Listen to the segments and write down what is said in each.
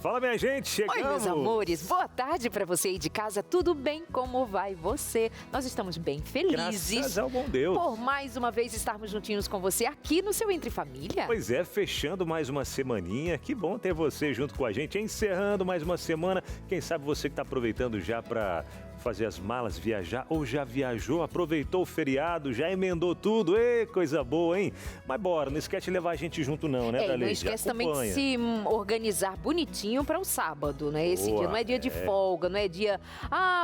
Fala, minha gente, chegamos! Oi, meus amores, boa tarde pra você aí de casa, tudo bem? Como vai você? Nós estamos bem felizes. Graças ao bom Deus. Por mais uma vez estarmos juntinhos com você aqui no seu Entre Família. Pois é, fechando mais uma semaninha, que bom ter você junto com a gente, encerrando mais uma semana. Quem sabe você que está aproveitando já para fazer as malas, viajar, ou já viajou, aproveitou o feriado, já emendou tudo, coisa boa, hein? Mas bora, não esquece de levar a gente junto não, né, Dali? Não esquece também de se organizar bonitinho para o sábado, né? Esse Boa, dia não é dia de folga, não é dia,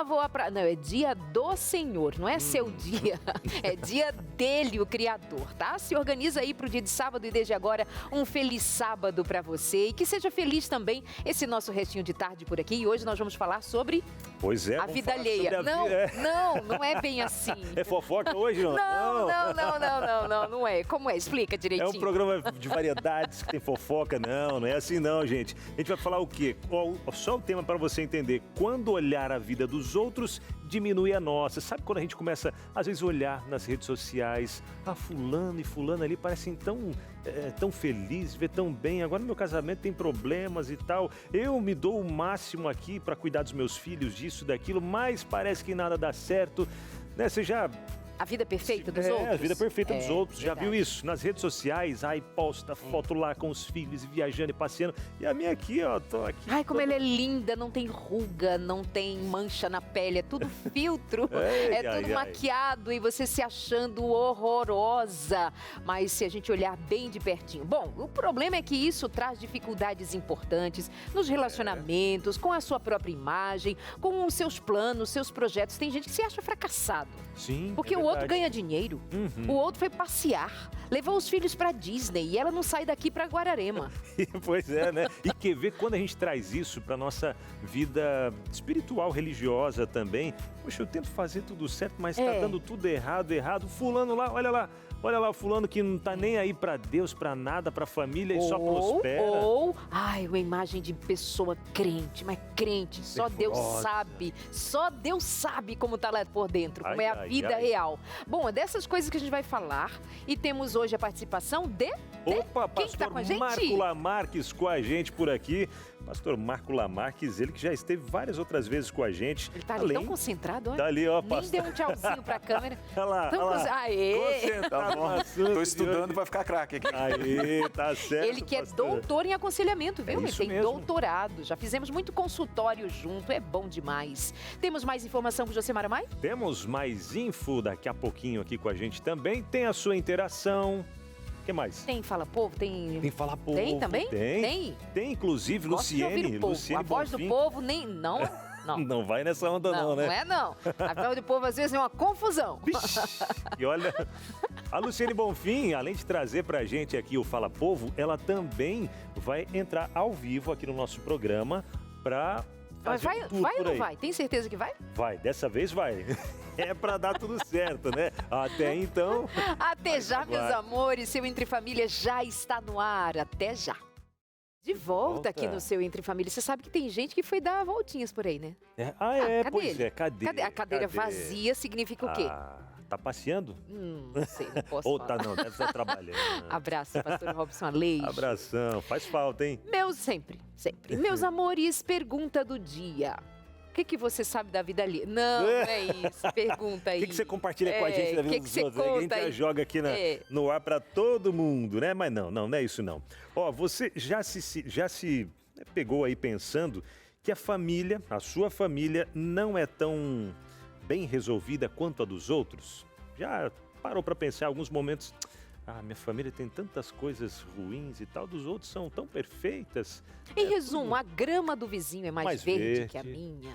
vou à praia. Não, é dia do Senhor, não é seu dia, é dia dele, o Criador, tá? Se organiza aí pro dia de sábado e desde agora um feliz sábado para você e que seja feliz também esse nosso restinho de tarde por aqui. E hoje nós vamos falar sobre a vida alheia. Não é bem assim. É fofoca hoje, não? Não é. Como é? Explica direitinho. É um programa de variedades que tem fofoca, não é assim não, gente. A gente vai falar o quê? Só o tema para você entender. Quando olhar a vida dos outros, diminui a nossa. Sabe quando a gente começa, às vezes, a olhar nas redes sociais, fulano e fulano ali parecem tão felizes, vê tão bem, agora no meu casamento tem problemas e tal, eu me dou o máximo aqui para cuidar dos meus filhos, disso, daquilo, mas parece que nada dá certo, né? Você já... A vida perfeita dos outros? A vida perfeita dos outros. Já verdade. viu isso? Nas redes sociais, posta foto lá com os filhos, viajando e passeando. E a minha aqui, tô aqui. Como ela é linda, não tem ruga, não tem mancha na pele, é tudo filtro, tudo maquiado e você se achando horrorosa. Mas se a gente olhar bem de pertinho. Bom, o problema é que isso traz dificuldades importantes nos relacionamentos, com a sua própria imagem, com os seus planos, seus projetos. Tem gente que se acha fracassado. Sim. Porque o outro ganha dinheiro, o outro foi passear, levou os filhos pra Disney e ela não sai daqui pra Guararema. Pois é, né? E quer ver quando a gente traz isso pra nossa vida espiritual, religiosa também. Poxa, eu tento fazer tudo certo, mas tá dando tudo errado. Fulano lá, olha lá o fulano que não tá nem aí pra Deus, pra nada, pra família e só prospera. Uma imagem de pessoa crente, mas crente, só Deus sabe como tá lá por dentro, como é a vida real. Bom, é dessas coisas que a gente vai falar e temos hoje a participação de... Opa, quem que tá com a gente? Marco Lamarques com a gente por aqui. Pastor Marco Lamarques, ele que já esteve várias outras vezes com a gente. Ele tá ali tão concentrado, olha. Tá ali, ó, nem deu um tchauzinho pra câmera. Olha lá. Aê! Tá bom. Tô estudando pra ficar craque aqui. Aí, tá certo. Ele que é doutor em aconselhamento, viu? Ele tem mesmo. doutorado. Já fizemos muito consultório junto, é bom demais. Temos mais informação com Josemara Maia? Temos mais info daqui a pouquinho aqui com a gente também. Tem a sua interação. O que mais? Tem Fala Povo, tem... Tem Fala Povo. Tem também? Tem, inclusive, Gosto de ouvir o povo. Luciene a voz Bonfim. do povo nem... Não. Não vai nessa onda não, né? Não é não. A voz do povo às vezes é uma confusão. E olha, a Luciene Bonfim, além de trazer pra gente aqui o Fala Povo, ela também vai entrar ao vivo aqui no nosso programa pra... Mas vai ou não vai? Tem certeza que vai? Vai, dessa vez vai. É pra dar tudo certo, né? Até então... Até já, meus amores. Seu Entre Família já está no ar. Até já. De volta aqui no seu Entre Família. Você sabe que tem gente que foi dar voltinhas por aí, né? Pois é. Cadê? A cadeira vazia significa o quê? Tá passeando? Não sei, não posso falar. Não, deve estar trabalhando. Abraço, pastor Robson Aleixo. Abração, faz falta, hein? Sempre. Meus amores, pergunta do dia. O que você sabe da vida ali? Não é isso. Pergunta aí. O que você compartilha com a gente da vida dos outros? Conta a gente já joga aqui no ar para todo mundo, né? Mas não é isso não. Ó, você já se pegou aí pensando que a sua família não é tão bem resolvida quanto a dos outros? Já parou para pensar em alguns momentos... minha família tem tantas coisas ruins e tal, dos outros são tão perfeitas. Em resumo, a grama do vizinho é mais verde que a minha.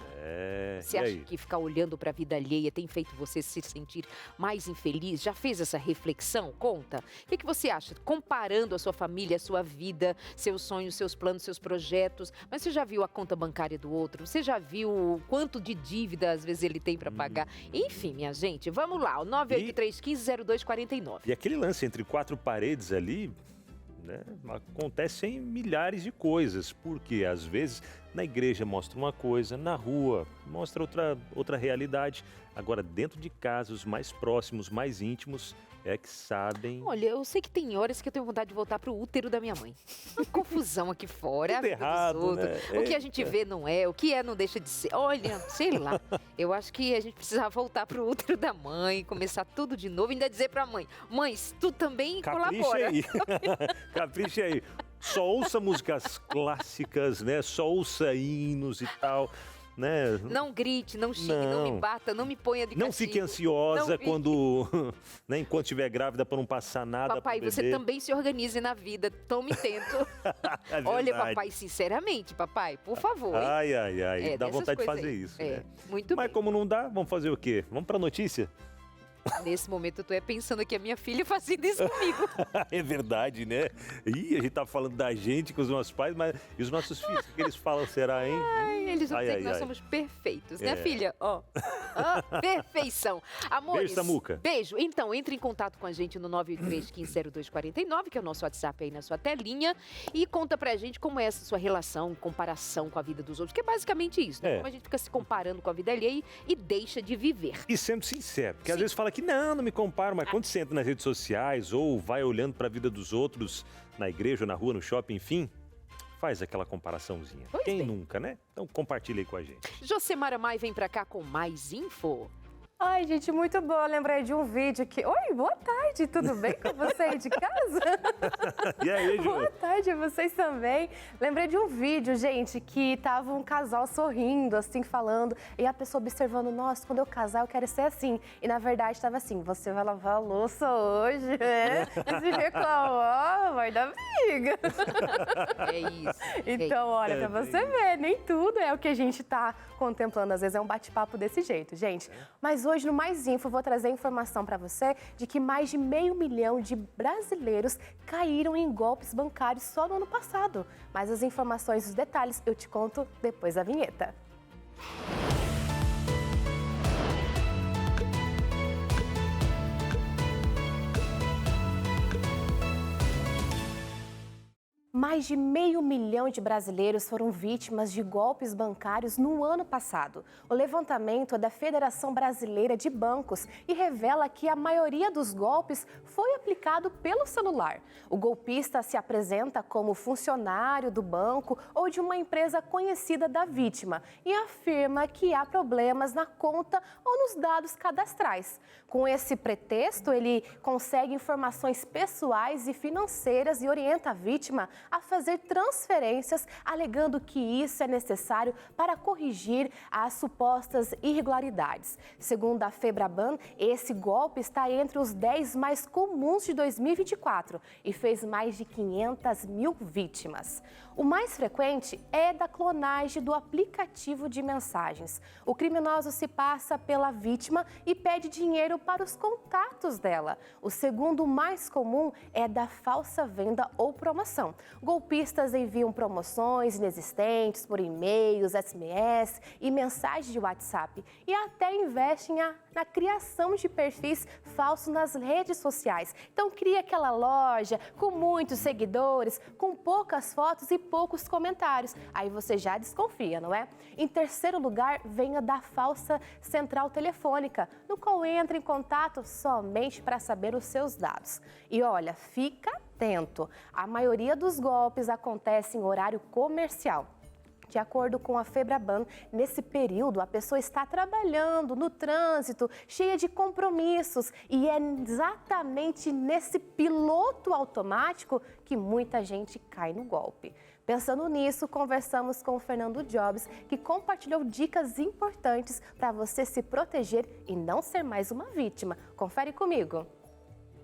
Você acha que ficar olhando para a vida alheia tem feito você se sentir mais infeliz? Já fez essa reflexão? Conta. O que você acha? Comparando a sua família, a sua vida, seus sonhos, seus planos, seus projetos. Mas você já viu a conta bancária do outro? Você já viu o quanto de dívida às vezes ele tem para pagar? Enfim, minha gente, vamos lá. O 983150249. E aquele lance entre quatro paredes ali, né, acontecem milhares de coisas, porque às vezes Na igreja mostra uma coisa, na rua mostra outra realidade. Agora, dentro de casa, os mais próximos, mais íntimos, é que sabem. Olha, eu sei que tem horas que eu tenho vontade de voltar pro útero da minha mãe. Uma confusão aqui fora. Tudo errado, né? O que a gente vê não é, o que é não deixa de ser. Olha, sei lá. Eu acho que a gente precisa voltar pro útero da mãe, começar tudo de novo e ainda dizer pra mãe: mãe, tu também colabora. Aí. Capricha aí. Só ouça músicas clássicas, né? Só ouça hinos e tal. Né? Não grite, não xingue, não me bata, não me ponha de castigo. Não fique ansiosa quando, né, enquanto estiver grávida para não passar nada. Papai, você também se organize na vida, tome tento. Olha, papai, sinceramente, papai, por favor. Hein? Ai, dá vontade de fazer isso. Né? Muito Mas bem. como não dá, vamos fazer o quê? Vamos para a notícia? Nesse momento eu tô pensando que a minha filha fazendo isso comigo. É verdade, né? Ih, a gente tá falando da gente com os nossos pais, mas e os nossos filhos? O que eles falam será, hein? Eles vão dizer que nós somos perfeitos, né, filha? Ó, perfeição. Amores, beijo, Samuca. Beijo. Então, entre em contato com a gente no 93150249, que é o nosso WhatsApp aí na sua telinha, e conta pra gente como é essa sua relação, comparação com a vida dos outros, que é basicamente isso, né? Como a gente fica se comparando com a vida alheia e deixa de viver. E sempre sincero, porque às vezes fala que não me comparo, mas quando você entra nas redes sociais ou vai olhando para a vida dos outros, na igreja, na rua, no shopping, enfim, faz aquela comparaçãozinha. Quem nunca, né? Então compartilha aí com a gente. Josemara Mai vem pra cá com mais info. Ai, gente, muito bom. Eu lembrei de um vídeo que... Oi, boa tarde, tudo bem com você aí de casa? E aí, Ju? Boa tarde, vocês também. Lembrei de um vídeo, gente, que tava um casal sorrindo, assim, falando, e a pessoa observando, nossa, quando eu casar eu quero ser assim. E na verdade tava assim, você vai lavar a louça hoje, né? E se reclamar, vai dar briga. É isso. Então, olha, pra você ver, nem tudo é o que a gente tá contemplando. Às vezes é um bate-papo desse jeito, gente. Mas hoje, no Mais Info, eu vou trazer informação para você de que mais de 500 mil de brasileiros caíram em golpes bancários só no ano passado. Mas as informações e os detalhes eu te conto depois da vinheta. Mais de 500 mil de brasileiros foram vítimas de golpes bancários no ano passado. O levantamento é da Federação Brasileira de Bancos e revela que a maioria dos golpes foi aplicado pelo celular. O golpista se apresenta como funcionário do banco ou de uma empresa conhecida da vítima e afirma que há problemas na conta ou nos dados cadastrais. Com esse pretexto, ele consegue informações pessoais e financeiras e orienta a vítima a fazer transferências, alegando que isso é necessário para corrigir as supostas irregularidades. Segundo a Febraban, esse golpe está entre os 10 mais comuns de 2024 e fez mais de 500 mil vítimas. O mais frequente é da clonagem do aplicativo de mensagens. O criminoso se passa pela vítima e pede dinheiro para os contatos dela. O segundo mais comum é da falsa venda ou promoção. Golpistas enviam promoções inexistentes por e-mails, SMS e mensagens de WhatsApp e até investem na criação de perfis falsos nas redes sociais. Então cria aquela loja com muitos seguidores, com poucas fotos e poucos comentários. Aí você já desconfia, não é? Em terceiro lugar, vem a da falsa central telefônica, no qual entra em contato somente para saber os seus dados. E olha, fica atento, a maioria dos golpes acontece em horário comercial. De acordo com a Febraban, nesse período a pessoa está trabalhando no trânsito, cheia de compromissos, e é exatamente nesse piloto automático que muita gente cai no golpe. Pensando nisso, conversamos com o Fernando Jobs, que compartilhou dicas importantes para você se proteger e não ser mais uma vítima. Confere comigo.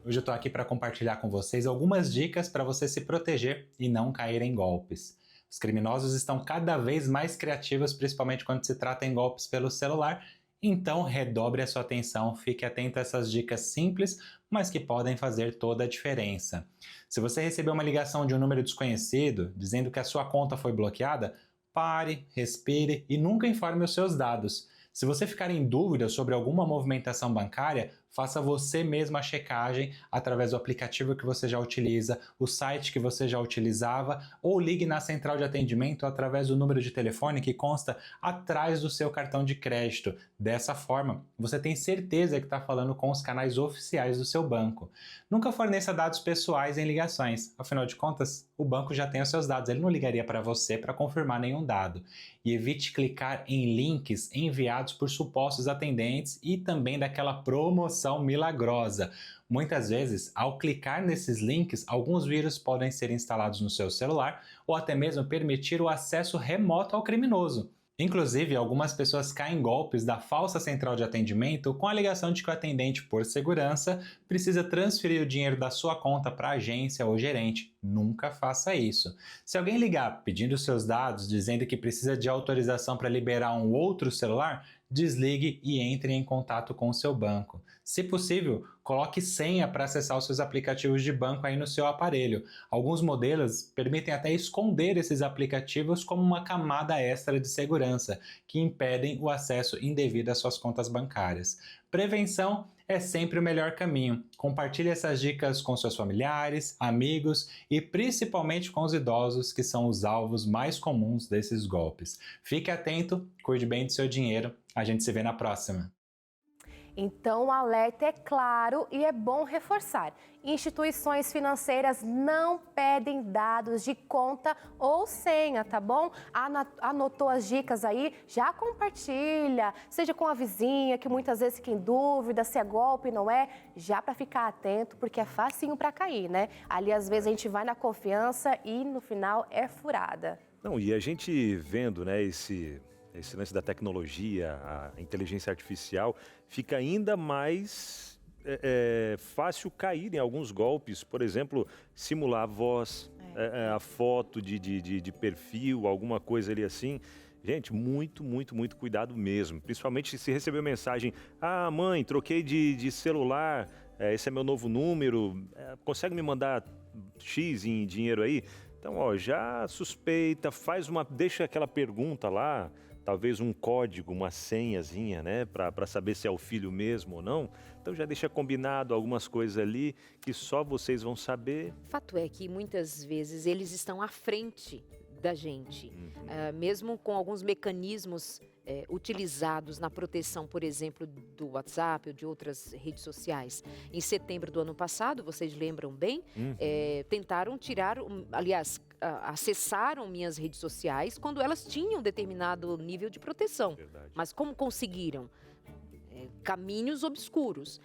Hoje eu estou aqui para compartilhar com vocês algumas dicas para você se proteger e não cair em golpes. Os criminosos estão cada vez mais criativos, principalmente quando se trata em golpes pelo celular, então redobre a sua atenção, fique atento a essas dicas simples, mas que podem fazer toda a diferença. Se você receber uma ligação de um número desconhecido, dizendo que a sua conta foi bloqueada, pare, respire e nunca informe os seus dados. Se você ficar em dúvida sobre alguma movimentação bancária, faça você mesmo a checagem através do aplicativo que você já utiliza, o site que você já utilizava, ou ligue na central de atendimento através do número de telefone que consta atrás do seu cartão de crédito. Dessa forma, você tem certeza que está falando com os canais oficiais do seu banco. Nunca forneça dados pessoais em ligações, afinal de contas, o banco já tem os seus dados, ele não ligaria para você para confirmar nenhum dado. E evite clicar em links enviados por supostos atendentes e também daquela promoção milagrosa. Muitas vezes, ao clicar nesses links, alguns vírus podem ser instalados no seu celular ou até mesmo permitir o acesso remoto ao criminoso. Inclusive, algumas pessoas caem em golpes da falsa central de atendimento com a alegação de que o atendente, por segurança, precisa transferir o dinheiro da sua conta para a agência ou gerente. Nunca faça isso. Se alguém ligar pedindo seus dados, dizendo que precisa de autorização para liberar um outro celular, desligue e entre em contato com o seu banco. Se possível, coloque senha para acessar os seus aplicativos de banco aí no seu aparelho. Alguns modelos permitem até esconder esses aplicativos como uma camada extra de segurança, que impedem o acesso indevido às suas contas bancárias. Prevenção é sempre o melhor caminho. Compartilhe essas dicas com seus familiares, amigos e principalmente com os idosos, que são os alvos mais comuns desses golpes. Fique atento, cuide bem do seu dinheiro. A gente se vê na próxima. Então, o alerta é claro e é bom reforçar. Instituições financeiras não pedem dados de conta ou senha, tá bom? Anotou as dicas aí? Já compartilha, seja com a vizinha, que muitas vezes fica em dúvida se é golpe ou não é, já para ficar atento, porque é facinho para cair, né? Ali, às vezes, a gente vai na confiança e, no final, é furada. Não, e a gente vendo, né, esse lance da tecnologia, a inteligência artificial, fica ainda mais fácil cair em alguns golpes. Por exemplo, simular a voz, a foto de perfil, alguma coisa ali assim. Gente, muito cuidado mesmo. Principalmente se recebeu mensagem: ah, mãe, troquei de celular, esse é meu novo número, consegue me mandar X em dinheiro aí? Então, ó, já suspeita, deixa aquela pergunta lá, talvez um código, uma senhazinha, né, para saber se é o filho mesmo ou não. Então já deixa combinado algumas coisas ali que só vocês vão saber. Fato é que muitas vezes eles estão à frente da gente, mesmo com alguns mecanismos utilizados na proteção, por exemplo, do WhatsApp ou de outras redes sociais. Em setembro do ano passado, vocês lembram bem, tentaram tirar, aliás, acessaram minhas redes sociais quando elas tinham determinado nível de proteção. Verdade. Mas como conseguiram? Caminhos obscuros.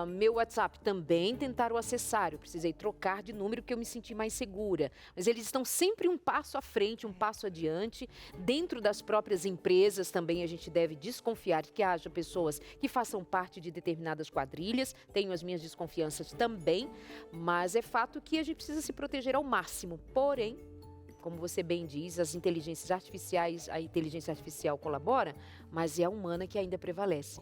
Meu WhatsApp também tentaram acessar, eu precisei trocar de número porque eu me senti mais segura. Mas eles estão sempre um passo à frente, um passo adiante. Dentro das próprias empresas também a gente deve desconfiar que haja pessoas que façam parte de determinadas quadrilhas. Tenho as minhas desconfianças também, mas é fato que a gente precisa se proteger ao máximo. Porém, como você bem diz, as inteligências artificiais, a inteligência artificial colabora, mas é a humana que ainda prevalece.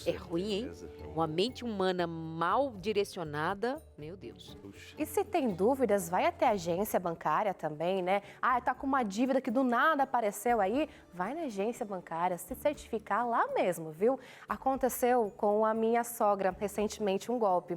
É ruim, hein? Uma mente humana mal direcionada, meu Deus. Puxa. E se tem dúvidas, vai até a agência bancária também, né? Ah, tá com uma dívida que do nada apareceu aí, vai na agência bancária, se certificar lá mesmo, viu? Aconteceu com a minha sogra recentemente um golpe.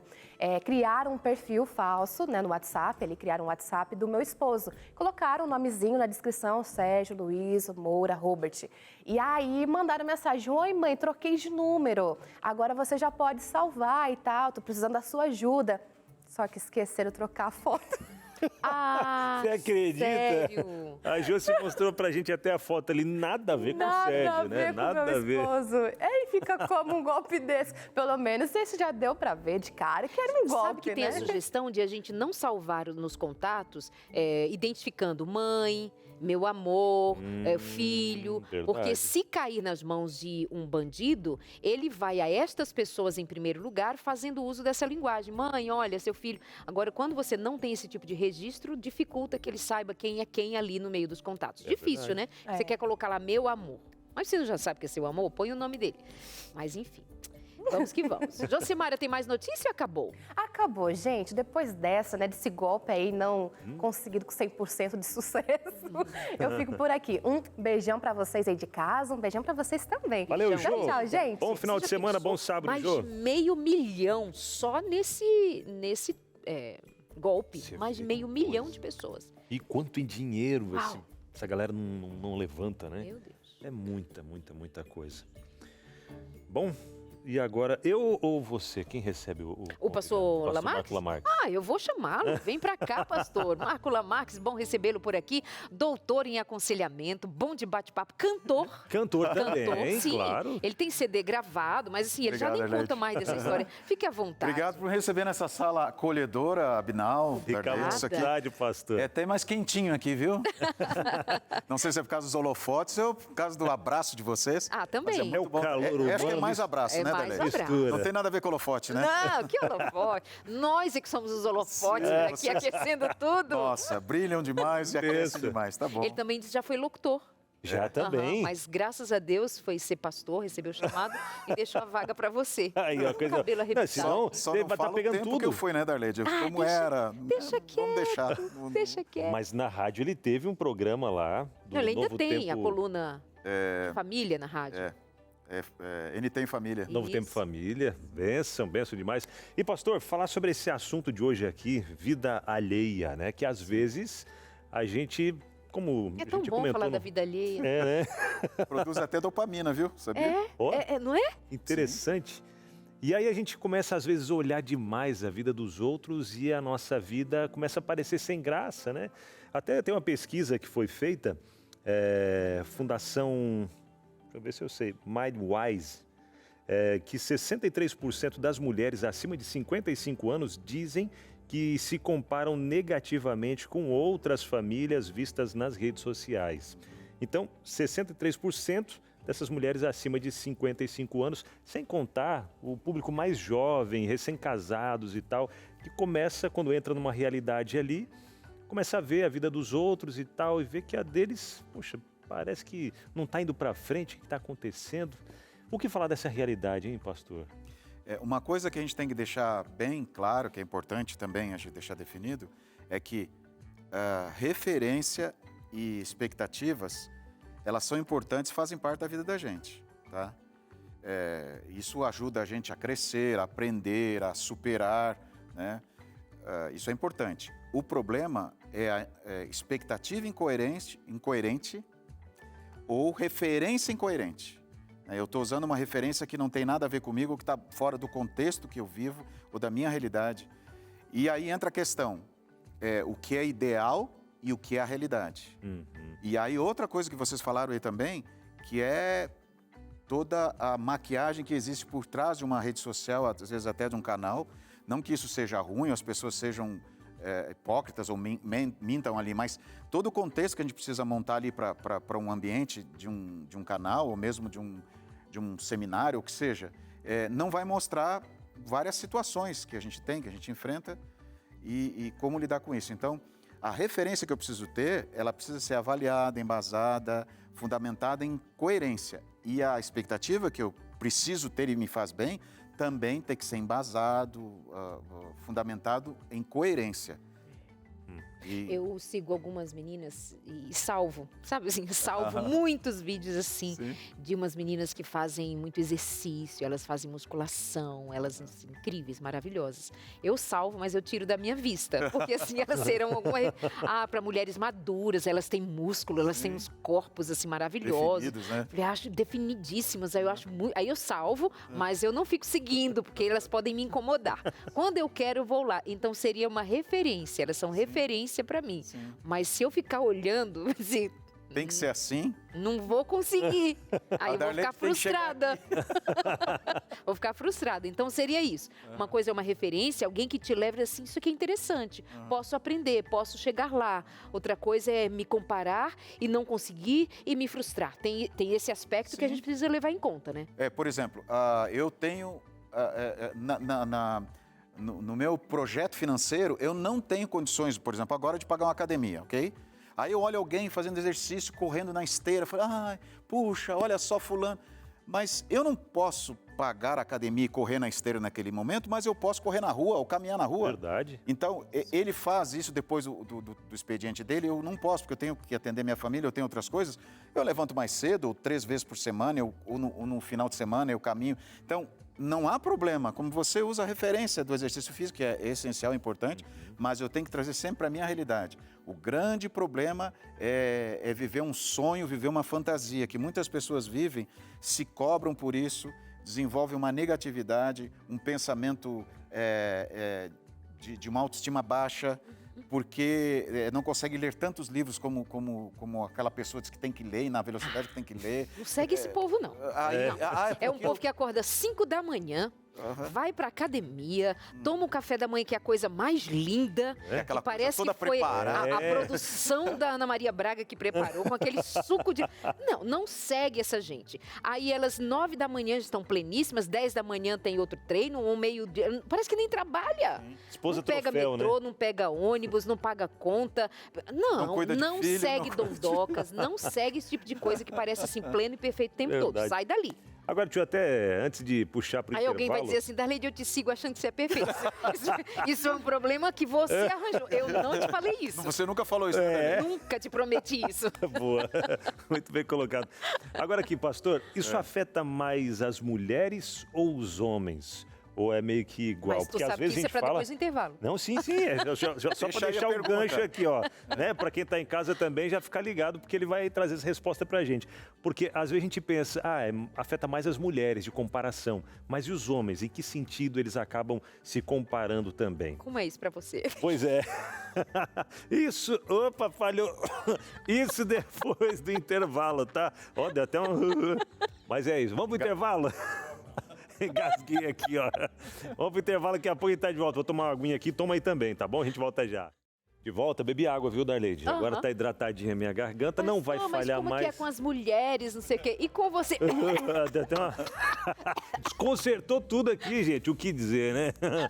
Criaram um perfil falso, né, no WhatsApp, criaram um WhatsApp do meu esposo. Colocaram um nomezinho na descrição, Sérgio, Luiz, Moura, Robert. E aí mandaram mensagem: oi mãe, troquei de número, agora você já pode salvar e tal, tô precisando da sua ajuda. Só que esqueceram de trocar a foto. Você acredita? Sério? A Josi mostrou pra gente até a foto ali, nada a ver com o Sérgio, né? Nada a ver com meu esposo. Ele fica como um golpe desse. Pelo menos esse já deu pra ver de cara que era um golpe, Sabe que tem né? a sugestão de a gente não salvar nos contatos, identificando mãe, meu amor, filho, verdade. porque se cair nas mãos de um bandido, ele vai a estas pessoas em primeiro lugar fazendo uso dessa linguagem. Mãe, olha, seu filho. Agora, quando você não tem esse tipo de registro, dificulta que ele saiba quem é quem ali no meio dos contatos. Difícil, verdade. né? Você quer colocar lá meu amor. Mas você já sabe que é seu amor, põe o nome dele. Mas enfim. Vamos que vamos. Josimara, tem mais notícia ou acabou? Acabou, gente. Depois dessa, né, desse golpe aí não conseguido com 100% de sucesso, eu fico por aqui. Um beijão pra vocês aí de casa, um beijão pra vocês também. Valeu, Jô. Tchau, gente. Bom final de semana, bom sábado, mais Jô. Mais de 500 mil só nesse golpe. Mais de 500 mil de pessoas. E quanto em dinheiro essa galera não levanta, né? Meu Deus. É muita coisa. Bom, e agora, eu ou você? Quem recebe o pastor Lamarques? Marco Lamarques. Eu vou chamá-lo. Vem pra cá, pastor. Marco Lamarques, bom recebê-lo por aqui. Doutor em aconselhamento, bom de bate-papo, cantor. Cantor também, sim. Claro. Ele tem CD gravado, mas assim, ele já nem conta mais dessa história. Fique à vontade. Obrigado por receber nessa sala acolhedora, Abinal. Fica à vontade, pastor. É até mais quentinho aqui, viu? Não sei se é por causa dos holofotes ou por causa do abraço de vocês. Também. Mas é o calor humano. Acho que é mais abraço, né, mais Darley? Não tem nada a ver com holofote, né? Não, que holofote. Nós é que somos os holofotes aqui, aquecendo tudo. Nossa, brilham demais e aquecem demais, tá bom. Ele também já foi locutor. Já também. Mas graças a Deus foi ser pastor, recebeu o chamado e deixou a vaga pra você. Aí, ó, coisa... Cabelo arrepiado. Só não fala pegando o tempo tudo. que eu fui, né, Darley? Como era. Deixa quieto. Vamos deixar. Deixa quieto. Mas na rádio ele teve um programa lá. Ele ainda Novo tem Tempo... a coluna Família na rádio. NT em Família. Novo Tempo Família, benção demais. E pastor, falar sobre esse assunto de hoje aqui, vida alheia, né? Que às vezes a gente, como É a tão gente bom comentou falar da vida alheia. né? Produz até dopamina, viu? Sabia? Não é? Interessante. Sim. E aí a gente começa às vezes a olhar demais a vida dos outros e a nossa vida começa a parecer sem graça, né? Até tem uma pesquisa que foi feita, Fundação... Deixa eu ver se eu sei. MindWise, que 63% das mulheres acima de 55 anos dizem que se comparam negativamente com outras famílias vistas nas redes sociais. Então, 63% dessas mulheres acima de 55 anos, sem contar o público mais jovem, recém-casados e tal, que começa, quando entra numa realidade ali, começa a ver a vida dos outros e tal, e vê que a deles, poxa, parece que não está indo para frente, o que está acontecendo? O que falar dessa realidade, hein, pastor? Uma coisa que a gente tem que deixar bem claro, que é importante também a gente deixar definido, é que referência e expectativas, elas são importantes, fazem parte da vida da gente, tá? Isso ajuda a gente a crescer, a aprender, a superar, né? Isso é importante. O problema é a expectativa incoerente ou referência incoerente. Eu estou usando uma referência que não tem nada a ver comigo, que está fora do contexto que eu vivo ou da minha realidade. E aí entra a questão, o que é ideal e o que é a realidade. E aí outra coisa que vocês falaram aí também, que é toda a maquiagem que existe por trás de uma rede social, às vezes até de um canal. Não que isso seja ruim, as pessoas sejam hipócritas ou mintam ali, mas todo o contexto que a gente precisa montar ali para um ambiente de um canal ou mesmo de um seminário, ou que seja, não vai mostrar várias situações que a gente tem, que a gente enfrenta e como lidar com isso. Então, a referência que eu preciso ter, ela precisa ser avaliada, embasada, fundamentada em coerência. E a expectativa que eu preciso ter e me faz bem, também tem que ser embasado, fundamentado em coerência. Eu sigo algumas meninas e salvo, sabe assim, salvo muitos vídeos assim, de umas meninas que fazem muito exercício, elas fazem musculação, elas assim, incríveis, maravilhosas. Eu salvo, mas eu tiro da minha vista, porque assim elas serão alguma... para mulheres maduras, elas têm músculo, elas têm uns corpos assim maravilhosos. Definidos, né? Eu acho definidíssimas, aí eu acho muito... Aí eu salvo, mas eu não fico seguindo, porque elas podem me incomodar. Quando eu quero, eu vou lá. Então seria uma referência, elas são referência para mim. Mas se eu ficar olhando, assim, tem que ser assim? Não vou conseguir. Aí eu vou ficar frustrada. Vou ficar frustrada. Então seria isso. Uma coisa é uma referência, alguém que te leva assim, isso aqui é interessante. Posso aprender, posso chegar lá. Outra coisa é me comparar e não conseguir e me frustrar. Tem esse aspecto que a gente precisa levar em conta, né? Por exemplo, eu tenho no meu projeto financeiro, eu não tenho condições, por exemplo, agora de pagar uma academia, ok? Aí eu olho alguém fazendo exercício, correndo na esteira, falo, puxa, olha só fulano. Mas eu não posso pagar a academia e correr na esteira naquele momento, mas eu posso correr na rua ou caminhar na rua. Verdade. Então, ele faz isso depois do expediente dele, eu não posso, porque eu tenho que atender minha família, eu tenho outras coisas. Eu levanto mais cedo, ou 3 vezes por semana, ou no final de semana eu caminho. Então, não há problema, como você usa a referência do exercício físico, que é essencial, importante, mas eu tenho que trazer sempre para a minha realidade. O grande problema é viver um sonho, viver uma fantasia, que muitas pessoas vivem, se cobram por isso, desenvolvem uma negatividade, um pensamento de uma autoestima baixa, porque não consegue ler tantos livros como aquela pessoa diz que tem que ler e na velocidade que tem que ler. Não segue esse povo, não. É um povo que acorda 5 da manhã, vai pra academia, toma um café da manhã, que é a coisa mais linda. Aquela que parece coisa toda que foi preparada. a produção da Ana Maria Braga que preparou, com aquele suco de... Não segue essa gente. Aí elas, 9 da manhã, estão pleníssimas, 10 da manhã tem outro treino, meio-dia... Parece que nem trabalha. Esposa não pega troféu, metrô, né? não pega ônibus, não paga conta. Não filho, segue dondocas, não segue esse tipo de coisa que parece assim, pleno e perfeito o tempo todo. Sai dali. Agora, deixa eu até, antes de puxar para o intervalo... Aí alguém vai dizer assim, Darleide, eu te sigo achando que você é perfeito. Isso é um problema que você arranjou. Eu não te falei isso. Você nunca falou isso, né? Nunca te prometi isso. Boa, muito bem colocado. Agora aqui, pastor, isso afeta mais as mulheres ou os homens? Ou é meio que igual? Mas tu porque às sabe vezes que isso a gente é para fala... depois do intervalo. Não, sim. Só para deixar o gancho aqui, ó. Né? Para quem está em casa também já ficar ligado, porque ele vai trazer essa resposta para a gente. Porque às vezes a gente pensa, afeta mais as mulheres de comparação. Mas e os homens? Em que sentido eles acabam se comparando também? Como é isso para você? Pois é. Isso, opa, falhou. Isso depois do intervalo, tá? Ó, deu até um... Mas é isso, vamos pro intervalo? Engasguei aqui, ó. Vamos pro intervalo, daqui a pouco a gente tá de volta. Vou tomar uma aguinha aqui, toma aí também, tá bom? A gente volta já. De volta, bebi água, viu, Darleide? Agora tá hidratadinha a minha garganta, não vai falhar como mais. Mas que é com as mulheres, não sei o quê? E com você? Desconcertou tudo aqui, gente, o que dizer, né?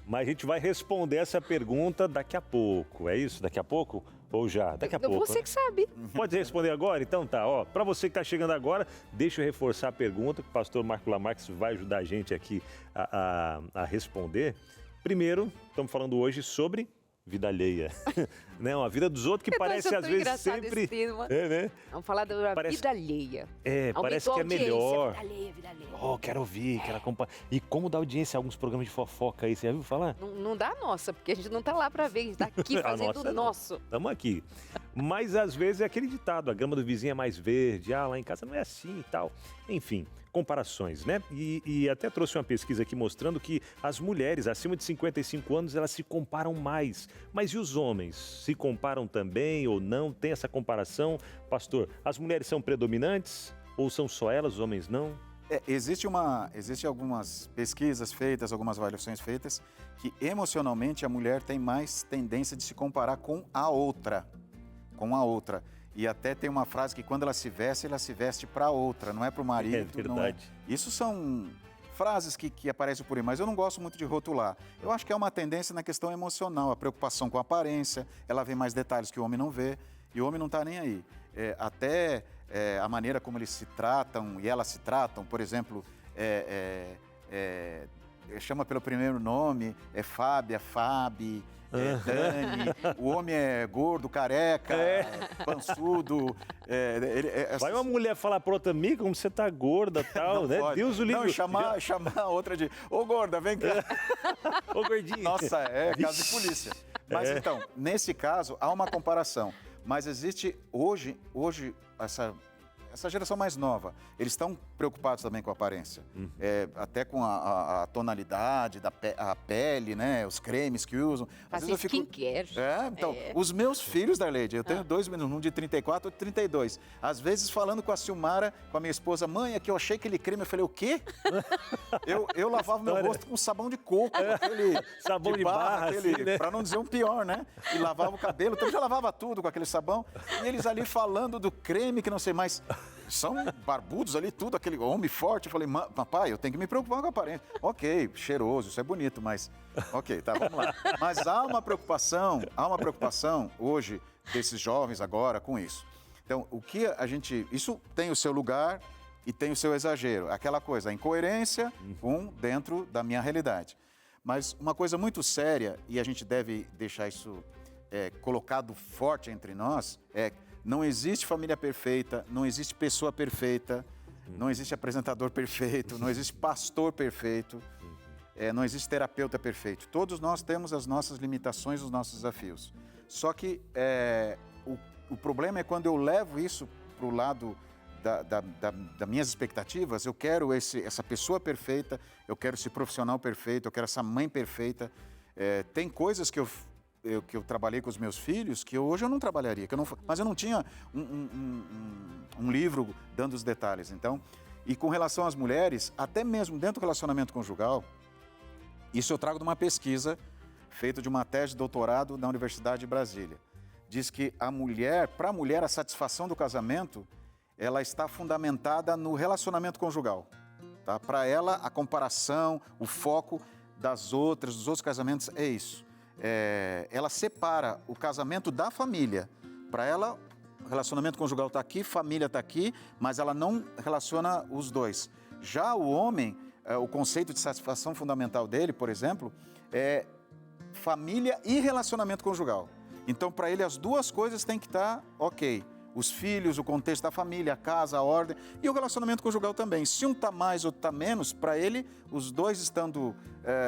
Mas a gente vai responder essa pergunta daqui a pouco. É isso? Daqui a pouco? Ou já? Daqui a pouco. Você que sabe. Pode responder agora? Então tá, ó. Para você que tá chegando agora, deixa eu reforçar a pergunta que o pastor Marco Lamarques vai ajudar a gente aqui a responder. Primeiro, estamos falando hoje sobre vida alheia. Não, a vida dos outros que parece às vezes sempre... né? Vamos falar da vida alheia. Parece que é melhor. Vida alheia. Oh, quero ouvir, quero acompanhar. E como dá audiência a alguns programas de fofoca aí, você já viu falar? Não dá a nossa, porque a gente não tá lá pra ver, a gente tá aqui fazendo o nosso. Estamos aqui. Mas às vezes é aquele ditado, a grama do vizinho é mais verde, lá em casa não é assim e tal. Enfim, comparações, né? E até trouxe uma pesquisa aqui mostrando que as mulheres acima de 55 anos, elas se comparam mais. Mas e os homens? Se comparam também ou não? Tem essa comparação? Pastor, as mulheres são predominantes ou são só elas, os homens não? Existem algumas pesquisas feitas, algumas avaliações feitas, que emocionalmente a mulher tem mais tendência de se comparar com a outra. E até tem uma frase que quando ela se veste para outra, não é para o marido. É verdade. Isso são frases que aparecem por aí, mas eu não gosto muito de rotular. Eu acho que é uma tendência na questão emocional, a preocupação com a aparência, ela vê mais detalhes que o homem não vê, e o homem não está nem aí. A maneira como eles se tratam e elas se tratam, por exemplo, chama pelo primeiro nome, Fábia, Fábio, Dani, o homem é gordo, careca, pançudo. Vai uma mulher falar pra outra amiga como você tá gorda e tal, né? Pode. Deus o livre. Não, chamar a outra de, ô gorda, vem cá. Ô gordinho. Nossa, caso de polícia. Mas então, nesse caso, há uma comparação. Mas existe hoje essa geração mais nova, eles estão preocupados também com a aparência. Até com a tonalidade a pele, né? Os cremes que usam. Às vezes eu fico... skincare. Os meus filhos, Darleide, eu tenho 2 meninos, um de 34 e outro de 32. Às vezes falando com a Silmara, com a minha esposa, mãe, aqui eu achei aquele creme. Eu falei, o quê? eu lavava meu rosto com sabão de coco, aquele sabão de barra, assim, né? Pra não dizer um pior, né? E lavava o cabelo, então eu já lavava tudo com aquele sabão. E eles ali falando do creme, que não sei mais... São barbudos ali, tudo, aquele homem forte. Eu falei, papai, eu tenho que me preocupar com a aparência. Ok, cheiroso, isso é bonito, mas... Ok, tá, vamos lá. Mas há uma preocupação hoje desses jovens agora com isso. Então, isso tem o seu lugar, e tem o seu exagero. Aquela coisa, a incoerência dentro da minha realidade. Mas uma coisa muito séria, e a gente deve deixar isso colocado forte entre nós, não existe família perfeita, não existe pessoa perfeita, não existe apresentador perfeito, não existe pastor perfeito, não existe terapeuta perfeito. Todos nós temos as nossas limitações, os nossos desafios. Só que o problema é quando eu levo isso para o lado das minhas expectativas. Eu quero essa pessoa perfeita, eu quero esse profissional perfeito, eu quero essa mãe perfeita. Tem coisas que eu trabalhei com os meus filhos que hoje eu não trabalharia, mas eu não tinha um livro dando os detalhes. Então, e com relação às mulheres, até mesmo dentro do relacionamento conjugal, isso eu trago de uma pesquisa feita de uma tese de doutorado na Universidade de Brasília. Diz que para a mulher, a satisfação do casamento, ela está fundamentada no relacionamento conjugal. Tá? Para ela, a comparação, o foco dos outros casamentos é isso. Ela separa o casamento da família. Para ela, o relacionamento conjugal está aqui, família está aqui, mas ela não relaciona os dois. Já o homem, o conceito de satisfação fundamental dele, por exemplo, é família e relacionamento conjugal. Então, para ele, as duas coisas têm que estar ok. Os filhos, o contexto da família, a casa, a ordem e o relacionamento conjugal também. Se um está mais, outro está menos, para ele, os dois estando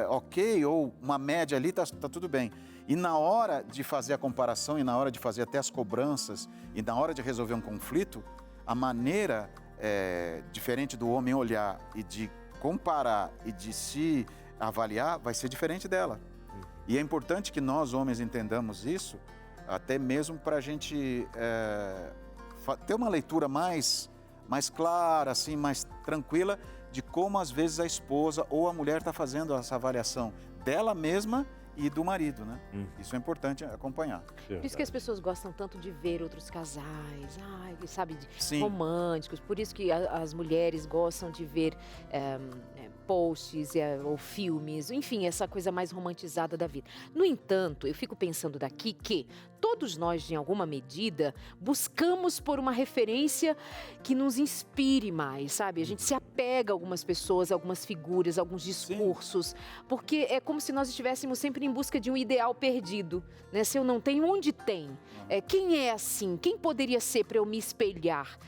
ok ou uma média ali, tá tudo bem. E na hora de fazer a comparação e na hora de fazer até as cobranças e na hora de resolver um conflito, a maneira diferente do homem olhar e de comparar e de se avaliar vai ser diferente dela. E é importante que nós, homens, entendamos isso, até mesmo para a gente ter uma leitura mais clara, assim, mais tranquila, de como às vezes a esposa ou a mulher está fazendo essa avaliação dela mesma e do marido, né? Isso é importante acompanhar. Por isso que as pessoas gostam tanto de ver outros casais, sabe, românticos. Por isso que as mulheres gostam de ver posts ou filmes, enfim, essa coisa mais romantizada da vida. No entanto, eu fico pensando daqui que todos nós, em alguma medida, buscamos por uma referência que nos inspire mais, sabe? A gente se apega a algumas pessoas, a algumas figuras, a alguns discursos, porque é como se nós estivéssemos sempre em busca de um ideal perdido, né? Se eu não tenho, onde tem? Quem é assim? Quem poderia ser para eu me espelhar?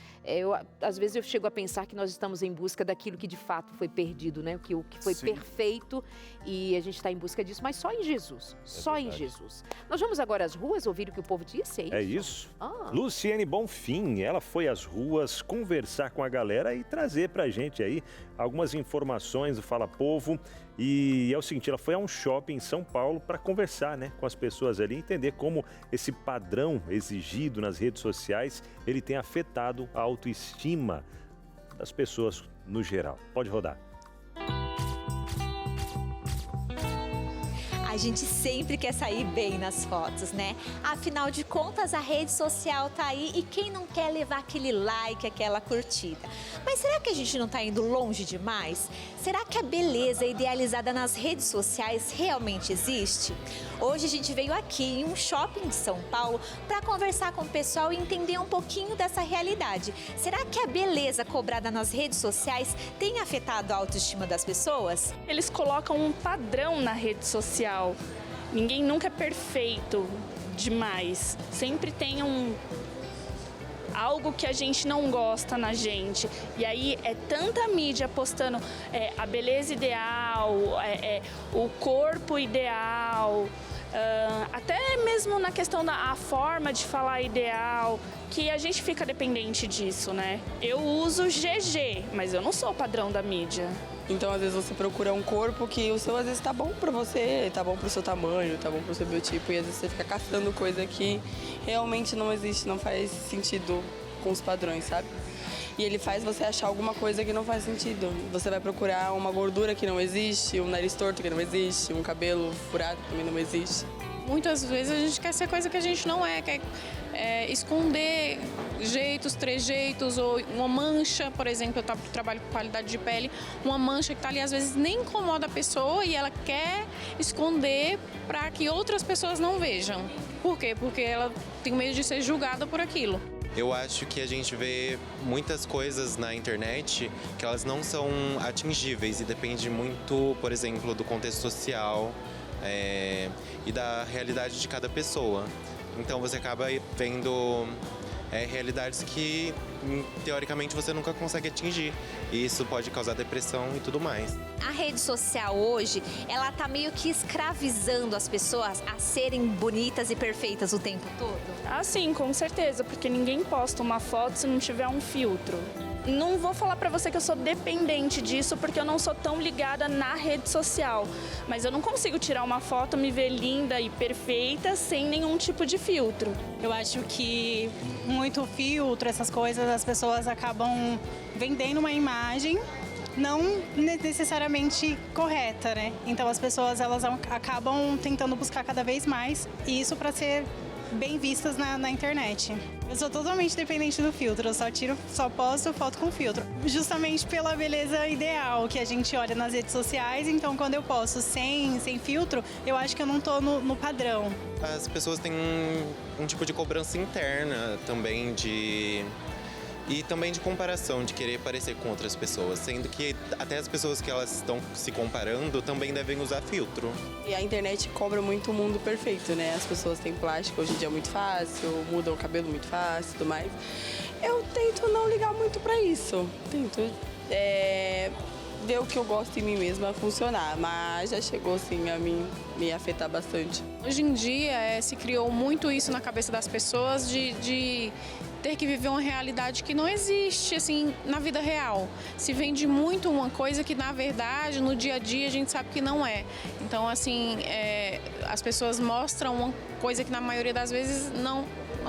Às vezes eu chego a pensar que nós estamos em busca daquilo que de fato foi perdido, né? O que foi perfeito, e a gente está em busca disso, mas só em Jesus. Só em Jesus. Nós vamos agora às ruas ouvir o que o povo disse, é isso? Luciene Bonfim, ela foi às ruas conversar com a galera e trazer pra gente aí algumas informações do Fala Povo. E é o seguinte, ela foi a um shopping em São Paulo para conversar, né, com as pessoas ali, entender como esse padrão exigido nas redes sociais, ele tem afetado a autoestima das pessoas no geral. Pode rodar. A gente sempre quer sair bem nas fotos, né? Afinal de contas, a rede social tá aí e quem não quer levar aquele like, aquela curtida? Mas será que a gente não tá indo longe demais? Será que a beleza idealizada nas redes sociais realmente existe? Hoje a gente veio aqui em um shopping de São Paulo para conversar com o pessoal e entender um pouquinho dessa realidade. Será que a beleza cobrada nas redes sociais tem afetado a autoestima das pessoas? Eles colocam um padrão na rede social. Ninguém nunca é perfeito demais. Sempre tem algo que a gente não gosta na gente. E aí é tanta mídia postando a beleza ideal, o corpo ideal, até mesmo na questão da forma de falar ideal, que a gente fica dependente disso, né? Eu uso GG, mas eu não sou o padrão da mídia. Então, às vezes, você procura um corpo que o seu, às vezes, tá bom pra você, tá bom pro seu tamanho, tá bom pro seu biotipo, e às vezes você fica caçando coisa que realmente não existe, não faz sentido com os padrões, sabe? E ele faz você achar alguma coisa que não faz sentido. Você vai procurar uma gordura que não existe, um nariz torto que não existe, um cabelo furado que também não existe. Muitas vezes a gente quer ser coisa que a gente não quer esconder jeitos, trejeitos, ou uma mancha, por exemplo, eu trabalho com qualidade de pele, uma mancha que está ali às vezes nem incomoda a pessoa e ela quer esconder para que outras pessoas não vejam. Por quê? Porque ela tem medo de ser julgada por aquilo. Eu acho que a gente vê muitas coisas na internet que elas não são atingíveis e depende muito, por exemplo, do contexto social e da realidade de cada pessoa. Então você acaba vendo realidades que, teoricamente, você nunca consegue atingir. E isso pode causar depressão e tudo mais. A rede social hoje, ela tá meio que escravizando as pessoas a serem bonitas e perfeitas o tempo todo? Ah, sim, com certeza, porque ninguém posta uma foto se não tiver um filtro. Não vou falar pra você que eu sou dependente disso, porque eu não sou tão ligada na rede social. Mas eu não consigo tirar uma foto, me ver linda e perfeita sem nenhum tipo de filtro. Eu acho que muito filtro, essas coisas, as pessoas acabam vendendo uma imagem não necessariamente correta, né? Então as pessoas elas acabam tentando buscar cada vez mais isso para ser bem vistas na internet. Eu sou totalmente dependente do filtro, eu só posto foto com filtro. Justamente pela beleza ideal que a gente olha nas redes sociais, então quando eu posto sem filtro, eu acho que eu não tô no padrão. As pessoas têm um tipo de cobrança interna também e também de comparação, de querer parecer com outras pessoas, sendo que até as pessoas que elas estão se comparando também devem usar filtro. E a internet cobra muito o mundo perfeito, né? As pessoas têm plástico hoje em dia muito fácil, mudam o cabelo muito fácil e tudo mais. Eu tento não ligar muito pra isso, tento ver o que eu gosto em mim mesma funcionar, mas já chegou assim a me afetar bastante. Hoje em dia se criou muito isso na cabeça das pessoas de ter que viver uma realidade que não existe assim na vida real. Se vende muito uma coisa que na verdade no dia a dia a gente sabe que não é. Então assim as pessoas mostram uma coisa que na maioria das vezes não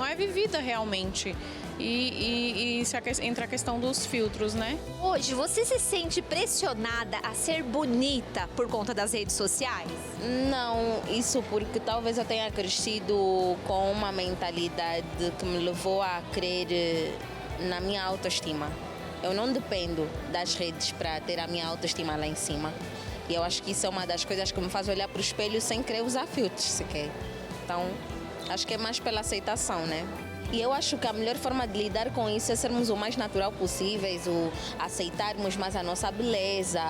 é vivida realmente. E entra a questão dos filtros, né? Hoje, você se sente pressionada a ser bonita por conta das redes sociais? Não, isso porque talvez eu tenha crescido com uma mentalidade que me levou a crer na minha autoestima. Eu não dependo das redes para ter a minha autoestima lá em cima. E eu acho que isso é uma das coisas que me faz olhar para o espelho sem querer usar filtros sequer. Então, acho que é mais pela aceitação, né? E eu acho que a melhor forma de lidar com isso é sermos o mais natural possíveis, aceitarmos mais a nossa beleza,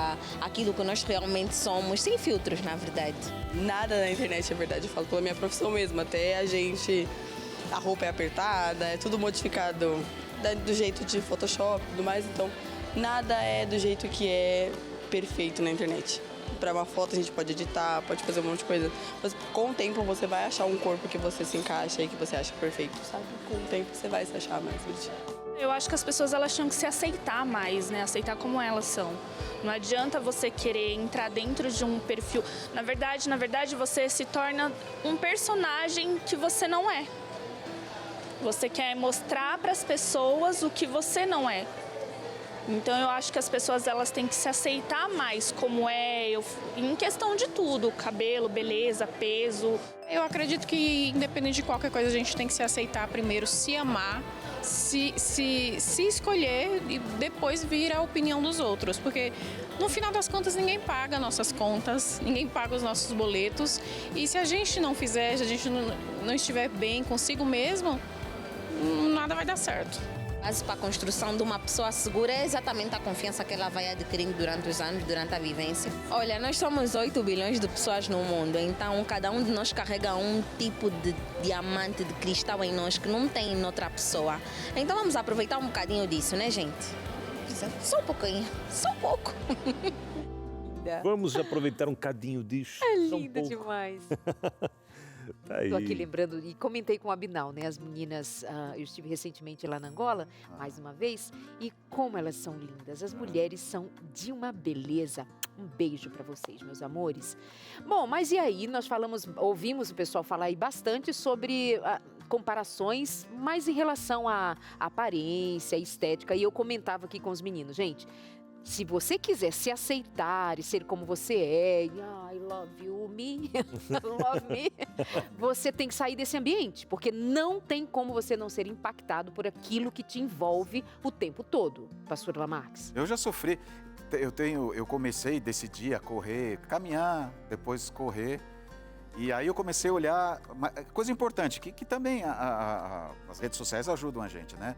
aquilo que nós realmente somos, sem filtros, na verdade. Nada na internet é verdade, eu falo pela minha profissão mesmo. Até a roupa é apertada, é tudo modificado do jeito de Photoshop e tudo mais. Então, nada é do jeito que é perfeito na internet. Para uma foto a gente pode editar, pode fazer um monte de coisa. Mas com o tempo você vai achar um corpo que você se encaixa e que você acha perfeito, sabe? Com o tempo você vai se achar mais bonitinho. Eu acho que as pessoas elas tinham que se aceitar mais, né? Aceitar como elas são. Não adianta você querer entrar dentro de um perfil. Na verdade, você se torna um personagem que você não é. Você quer mostrar para as pessoas o que você não é. Então eu acho que as pessoas elas têm que se aceitar mais como em questão de tudo, cabelo, beleza, peso. Eu acredito que independente de qualquer coisa a gente tem que se aceitar primeiro, se amar, se escolher e depois vir a opinião dos outros, porque no final das contas ninguém paga nossas contas, ninguém paga os nossos boletos e se a gente não fizer, se a gente não estiver bem consigo mesmo, nada vai dar certo. Mas para a construção de uma pessoa segura é exatamente a confiança que ela vai adquirindo durante os anos, durante a vivência. Olha, nós somos 8 bilhões de pessoas no mundo, então cada um de nós carrega um tipo de diamante, de cristal em nós que não tem em outra pessoa. Então vamos aproveitar um bocadinho disso, né, gente? Só um pouquinho, só um pouco. Vamos aproveitar um cadinho disso. É linda demais. Tá aí. Estou aqui lembrando e comentei com a Binal, né? As meninas, eu estive recentemente lá na Angola, mais uma vez, e como elas são lindas. As mulheres são de uma beleza. Um beijo para vocês, meus amores. Bom, mas e aí? Nós ouvimos o pessoal falar aí bastante sobre comparações, mas em relação à aparência, estética, e eu comentava aqui com os meninos, gente. Se você quiser se aceitar e ser como você é, I love you, me, love me, você tem que sair desse ambiente, porque não tem como você não ser impactado por aquilo que te envolve o tempo todo, Pastor Lamarques. Eu já sofri, eu comecei, decidi a correr, caminhar, depois correr, E aí eu comecei a olhar, coisa importante, que também as redes sociais ajudam a gente, né?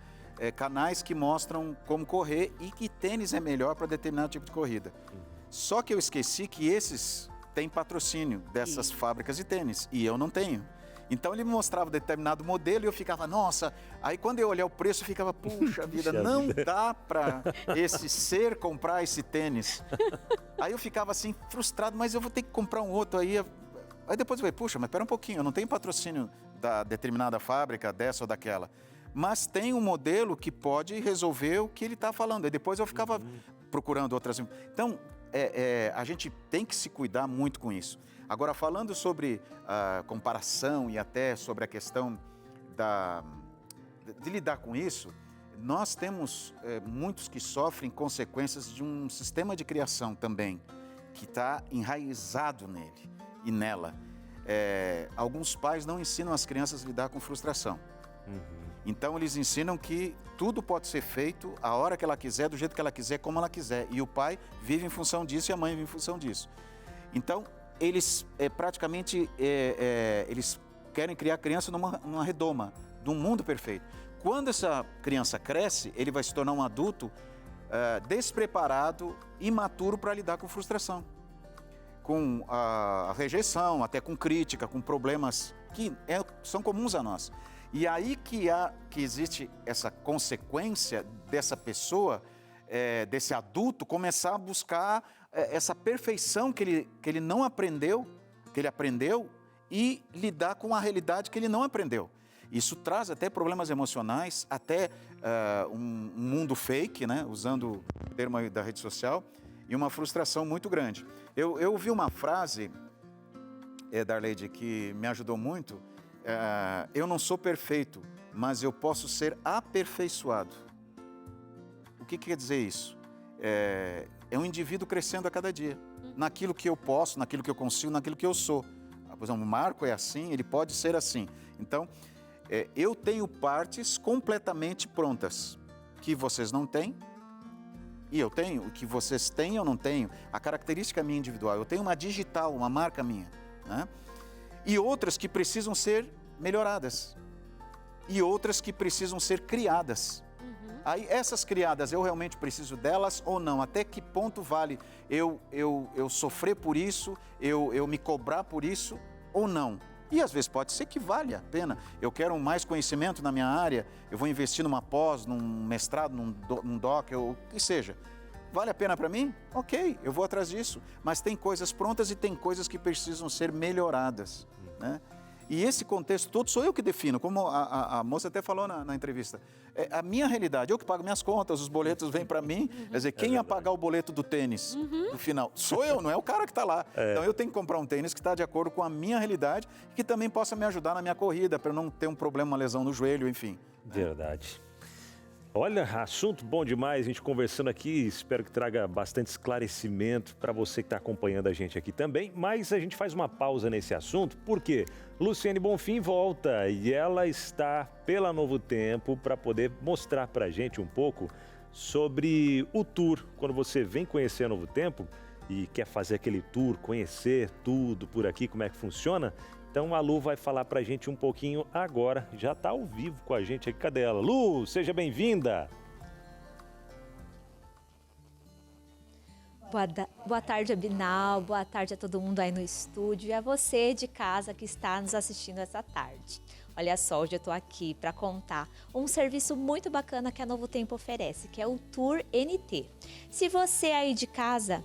Canais que mostram como correr e que tênis é melhor para determinado tipo de corrida. Só que eu esqueci que esses têm patrocínio dessas fábricas de tênis e eu não tenho. Então ele me mostrava determinado modelo e eu ficava, nossa, aí quando eu olhei o preço eu ficava, puxa vida, não dá para esse ser comprar esse tênis. Aí eu ficava assim, frustrado, mas eu vou ter que comprar um outro aí. Aí depois eu falei, puxa, mas espera um pouquinho, eu não tenho patrocínio da determinada fábrica, dessa ou daquela. Mas tem um modelo que pode resolver o que ele está falando. Aí depois eu ficava procurando outras. Então, a gente tem que se cuidar muito com isso. Agora, falando sobre comparação e até sobre a questão de lidar com isso, nós temos muitos que sofrem consequências de um sistema de criação também, que está enraizado nele e nela. Alguns pais não ensinam as crianças a lidar com frustração. Então, eles ensinam que tudo pode ser feito a hora que ela quiser, do jeito que ela quiser, como ela quiser. E o pai vive em função disso e a mãe vive em função disso. Então, eles eles querem criar a criança numa redoma, num mundo perfeito. Quando essa criança cresce, ele vai se tornar um adulto despreparado, imaturo para lidar com frustração, com a rejeição, até com crítica, com problemas que são comuns a nós. E aí que existe essa consequência dessa pessoa, desse adulto, começar a buscar essa perfeição que ele não aprendeu, que ele aprendeu, e lidar com a realidade que ele não aprendeu. Isso traz até problemas emocionais, até um mundo fake, né? Usando o termo da rede social, e uma frustração muito grande. Eu ouvi uma frase, Darleide, que me ajudou muito. Eu não sou perfeito, mas eu posso ser aperfeiçoado. O que quer dizer isso? É um indivíduo crescendo a cada dia, naquilo que eu posso, naquilo que eu consigo, naquilo que eu sou. Por exemplo, o Marco é assim, ele pode ser assim. Então, eu tenho partes completamente prontas, que vocês não têm, e eu tenho, o que vocês têm eu não tenho. A característica minha individual, eu tenho uma digital, uma marca minha, né? E outras que precisam ser melhoradas, e outras que precisam ser criadas. Aí essas criadas, eu realmente preciso delas ou não? Até que ponto vale eu sofrer por isso, eu me cobrar por isso ou não? E às vezes pode ser que vale a pena. Eu quero mais conhecimento na minha área, eu vou investir numa pós, num mestrado, num doc, o que seja. Vale a pena para mim? Ok, eu vou atrás disso. Mas tem coisas prontas e tem coisas que precisam ser melhoradas, né? E esse contexto todo sou eu que defino, como a moça até falou na entrevista. A minha realidade, eu que pago minhas contas, os boletos vêm para mim. Quer dizer, quem ia pagar o boleto do tênis no final? Sou eu, não é o cara que está lá. Então eu tenho que comprar um tênis que está de acordo com a minha realidade e que também possa me ajudar na minha corrida, para não ter um problema, uma lesão no joelho, enfim. Verdade. Olha, assunto bom demais, a gente conversando aqui, espero que traga bastante esclarecimento para você que está acompanhando a gente aqui também, mas a gente faz uma pausa nesse assunto, porque Luciane Bonfim volta e ela está pela Novo Tempo para poder mostrar para a gente um pouco sobre o tour. Quando você vem conhecer a Novo Tempo e quer fazer aquele tour, conhecer tudo por aqui, como é que funciona, então a Lu vai falar pra gente um pouquinho agora, já tá ao vivo com a gente aqui. Cadê ela? Lu, seja bem-vinda! Boa tarde, Abinal, boa tarde a todo mundo aí no estúdio e a você de casa que está nos assistindo essa tarde. Olha só, hoje eu estou aqui para contar um serviço muito bacana que a Novo Tempo oferece, que é o Tour NT. Se você aí de casa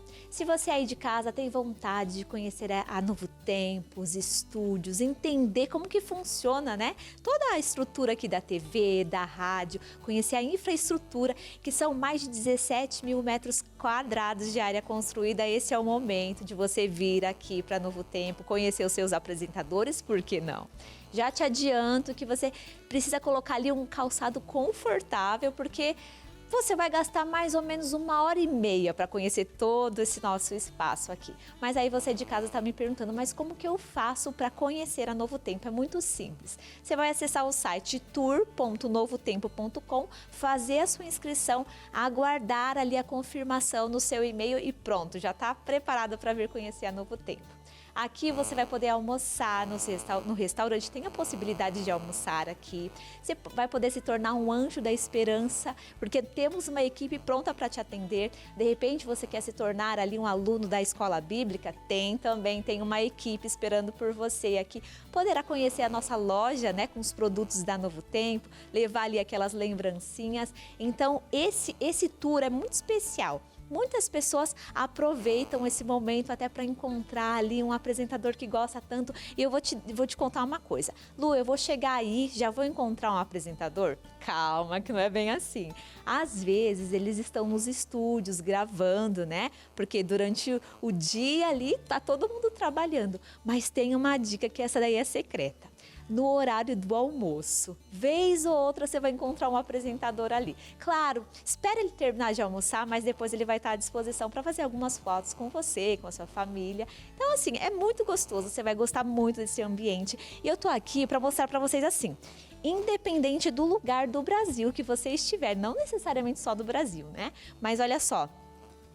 tem vontade de conhecer a Novo Tempo, os estúdios, entender como que funciona, né? Toda a estrutura aqui da TV, da rádio, conhecer a infraestrutura, que são mais de 17 mil metros quadrados de área construída, esse é o momento de você vir aqui para Novo Tempo, conhecer os seus apresentadores, por que não? Já te adianto que você precisa colocar ali um calçado confortável, porque você vai gastar mais ou menos 1h30 para conhecer todo esse nosso espaço aqui. Mas aí você de casa está me perguntando, mas como que eu faço para conhecer a Novo Tempo? É muito simples. Você vai acessar o site tour.novotempo.com, fazer a sua inscrição, aguardar ali a confirmação no seu e-mail e pronto, já está preparado para vir conhecer a Novo Tempo. Aqui você vai poder almoçar no restaurante, tem a possibilidade de almoçar aqui. Você vai poder se tornar um anjo da esperança, porque temos uma equipe pronta para te atender. De repente você quer se tornar ali um aluno da escola bíblica, tem uma equipe esperando por você aqui. Poderá conhecer a nossa loja, né, com os produtos da Novo Tempo, levar ali aquelas lembrancinhas. Então esse tour é muito especial. Muitas pessoas aproveitam esse momento até para encontrar ali um apresentador que gosta tanto. E eu vou te contar uma coisa. Lu, eu vou chegar aí, já vou encontrar um apresentador? Calma, que não é bem assim. Às vezes eles estão nos estúdios gravando, né? Porque durante o dia ali tá todo mundo trabalhando. Mas tem uma dica que essa daí é secreta. No horário do almoço, vez ou outra você vai encontrar um apresentador ali. Claro, espera ele terminar de almoçar, mas depois ele vai estar à disposição para fazer algumas fotos com você, com a sua família. Então assim, é muito gostoso, você vai gostar muito desse ambiente. E eu tô aqui para mostrar para vocês assim, independente do lugar do Brasil que você estiver, não necessariamente só do Brasil, né? Mas olha só.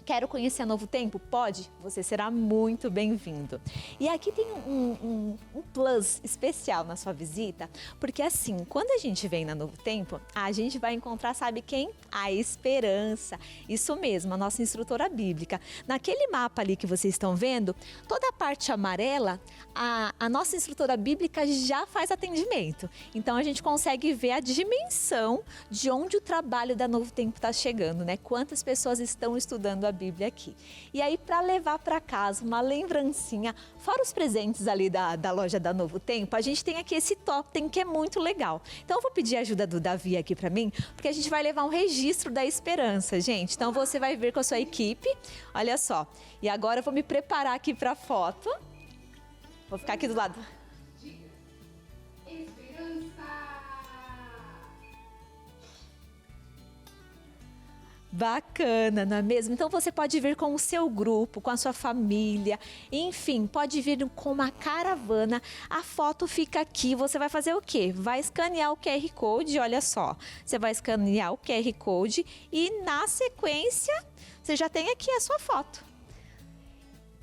Quero conhecer a Novo Tempo? Pode? Você será muito bem-vindo. E aqui tem um plus especial na sua visita, porque assim, quando a gente vem na Novo Tempo, a gente vai encontrar, sabe quem? A Esperança. Isso mesmo, a nossa instrutora bíblica. Naquele mapa ali que vocês estão vendo, toda a parte amarela, a nossa instrutora bíblica já faz atendimento. Então a gente consegue ver a dimensão de onde o trabalho da Novo Tempo está chegando, né? Quantas pessoas estão estudando a Bíblia aqui. E aí, para levar para casa uma lembrancinha, fora os presentes ali da loja da Novo Tempo, a gente tem aqui esse totem que é muito legal. Então, eu vou pedir a ajuda do Davi aqui para mim, porque a gente vai levar um registro da Esperança, gente. Então, você vai vir com a sua equipe, olha só. E agora eu vou me preparar aqui para a foto. Vou ficar aqui do lado. Bacana, não é mesmo? Então você pode vir com o seu grupo, com a sua família, enfim, pode vir com uma caravana. A foto fica aqui, você vai fazer o quê? Vai escanear o QR Code, olha só. Você vai escanear o QR Code e na sequência você já tem aqui a sua foto.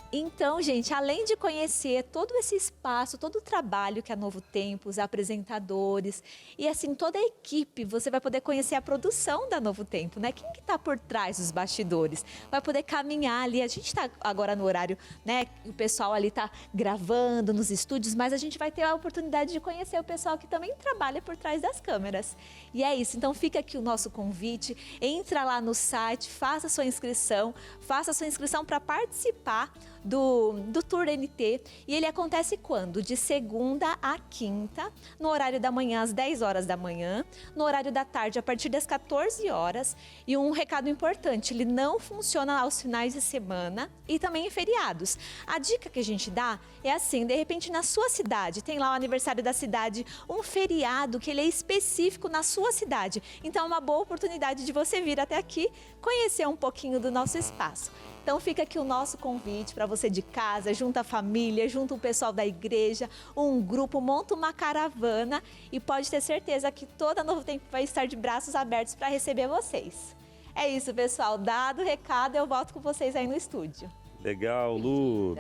Então, gente, além de conhecer todo esse espaço, todo o trabalho que a Novo Tempo, os apresentadores e assim toda a equipe, você vai poder conhecer a produção da Novo Tempo, né? Quem que tá por trás dos bastidores? Vai poder caminhar ali. A gente tá agora no horário, né? O pessoal ali tá gravando nos estúdios, mas a gente vai ter a oportunidade de conhecer o pessoal que também trabalha por trás das câmeras. E é isso. Então, fica aqui o nosso convite. Entra lá no site, faça sua inscrição para participar do Tour NT, e ele acontece quando? De segunda a quinta, no horário da manhã às 10 horas da manhã, no horário da tarde a partir das 14 horas. E um recado importante, ele não funciona aos finais de semana e também em feriados. A dica que a gente dá é assim, de repente na sua cidade, tem lá o aniversário da cidade, um feriado que ele é específico na sua cidade. Então é uma boa oportunidade de você vir até aqui, conhecer um pouquinho do nosso espaço. Então fica aqui o nosso convite para você de casa, junta a família, junta o pessoal da igreja, um grupo, monta uma caravana e pode ter certeza que toda Novo Tempo vai estar de braços abertos para receber vocês. É isso, pessoal. Dado o recado, eu volto com vocês aí no estúdio. Legal, Lu.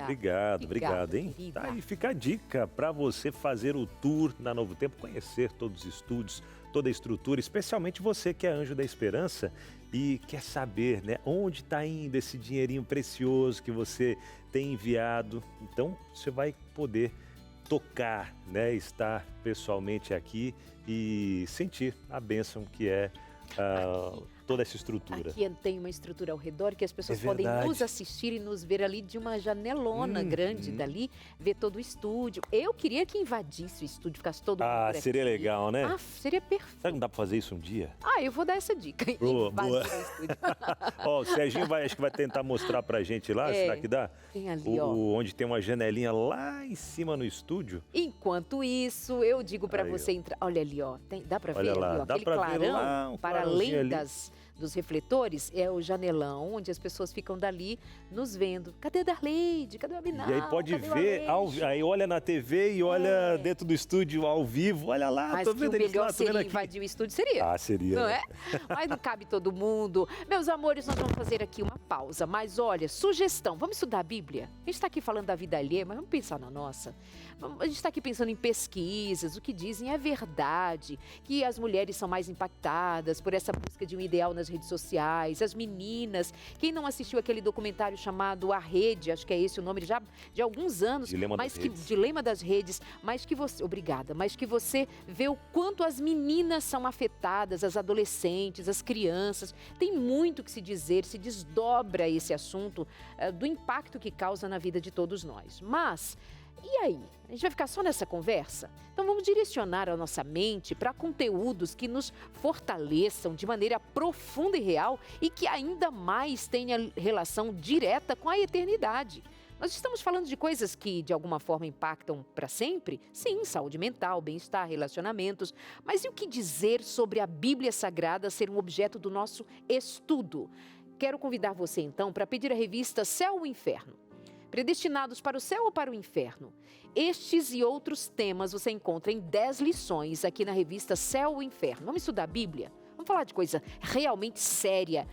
Obrigado, hein? Tá, e fica a dica para você fazer o tour na Novo Tempo, conhecer todos os estúdios, toda a estrutura, especialmente você que é Anjo da Esperança e quer saber, né, onde está indo esse dinheirinho precioso que você tem enviado. Então, você vai poder tocar, né, estar pessoalmente aqui e sentir a bênção que é toda essa estrutura. Aqui tem uma estrutura ao redor que as pessoas podem nos assistir e nos ver ali de uma janelona grande dali, ver todo o estúdio. Eu queria que invadisse o estúdio, ficasse todo mundo por aqui. Seria legal, né? Seria perfeito. Será que não dá pra fazer isso um dia? Eu vou dar essa dica. Boa. Ó, o Serginho acho que vai tentar mostrar pra gente lá, será que dá? Tem ali, onde tem uma janelinha lá em cima no estúdio. Enquanto isso, eu digo pra você entrar. Olha ali, ó. Dá pra ver ali, ó, dá aquele pra clarão ver lá, para além dos refletores é o janelão, onde as pessoas ficam dali nos vendo. Cadê a Darleide? Cadê o Abinal? E aí pode ver, aí olha na TV e olha dentro do estúdio ao vivo, olha lá, mas tô vendo que o eles lá, melhor tô vendo seria aqui. invadir o estúdio, seria. Ah, seria. Não é? Mas não cabe todo mundo. Meus amores, nós vamos fazer aqui uma pausa. Mas olha, sugestão, vamos estudar a Bíblia? A gente está aqui falando da vida alheia, mas vamos pensar na nossa. A gente está aqui pensando em pesquisas, o que dizem é verdade, que as mulheres são mais impactadas por essa busca de um ideal nas redes sociais, as meninas. Quem não assistiu aquele documentário chamado A Rede, acho que é esse o nome, já de alguns anos, Dilema das Redes, mas que você, obrigada, mas que você vê o quanto as meninas são afetadas, as adolescentes, as crianças. Tem muito que se dizer, se desdobra esse assunto do impacto que causa na vida de todos nós. Mas e aí? A gente vai ficar só nessa conversa? Então vamos direcionar a nossa mente para conteúdos que nos fortaleçam de maneira profunda e real e que ainda mais tenha relação direta com a eternidade. Nós estamos falando de coisas que, de alguma forma, impactam para sempre? Sim, saúde mental, bem-estar, relacionamentos. Mas e o que dizer sobre a Bíblia Sagrada ser um objeto do nosso estudo? Quero convidar você, então, para pedir a revista Céu ou Inferno. Predestinados para o céu ou para o inferno? Estes e outros temas você encontra em 10 lições aqui na revista Céu ou Inferno. Vamos estudar a Bíblia? Vamos falar de coisa realmente séria,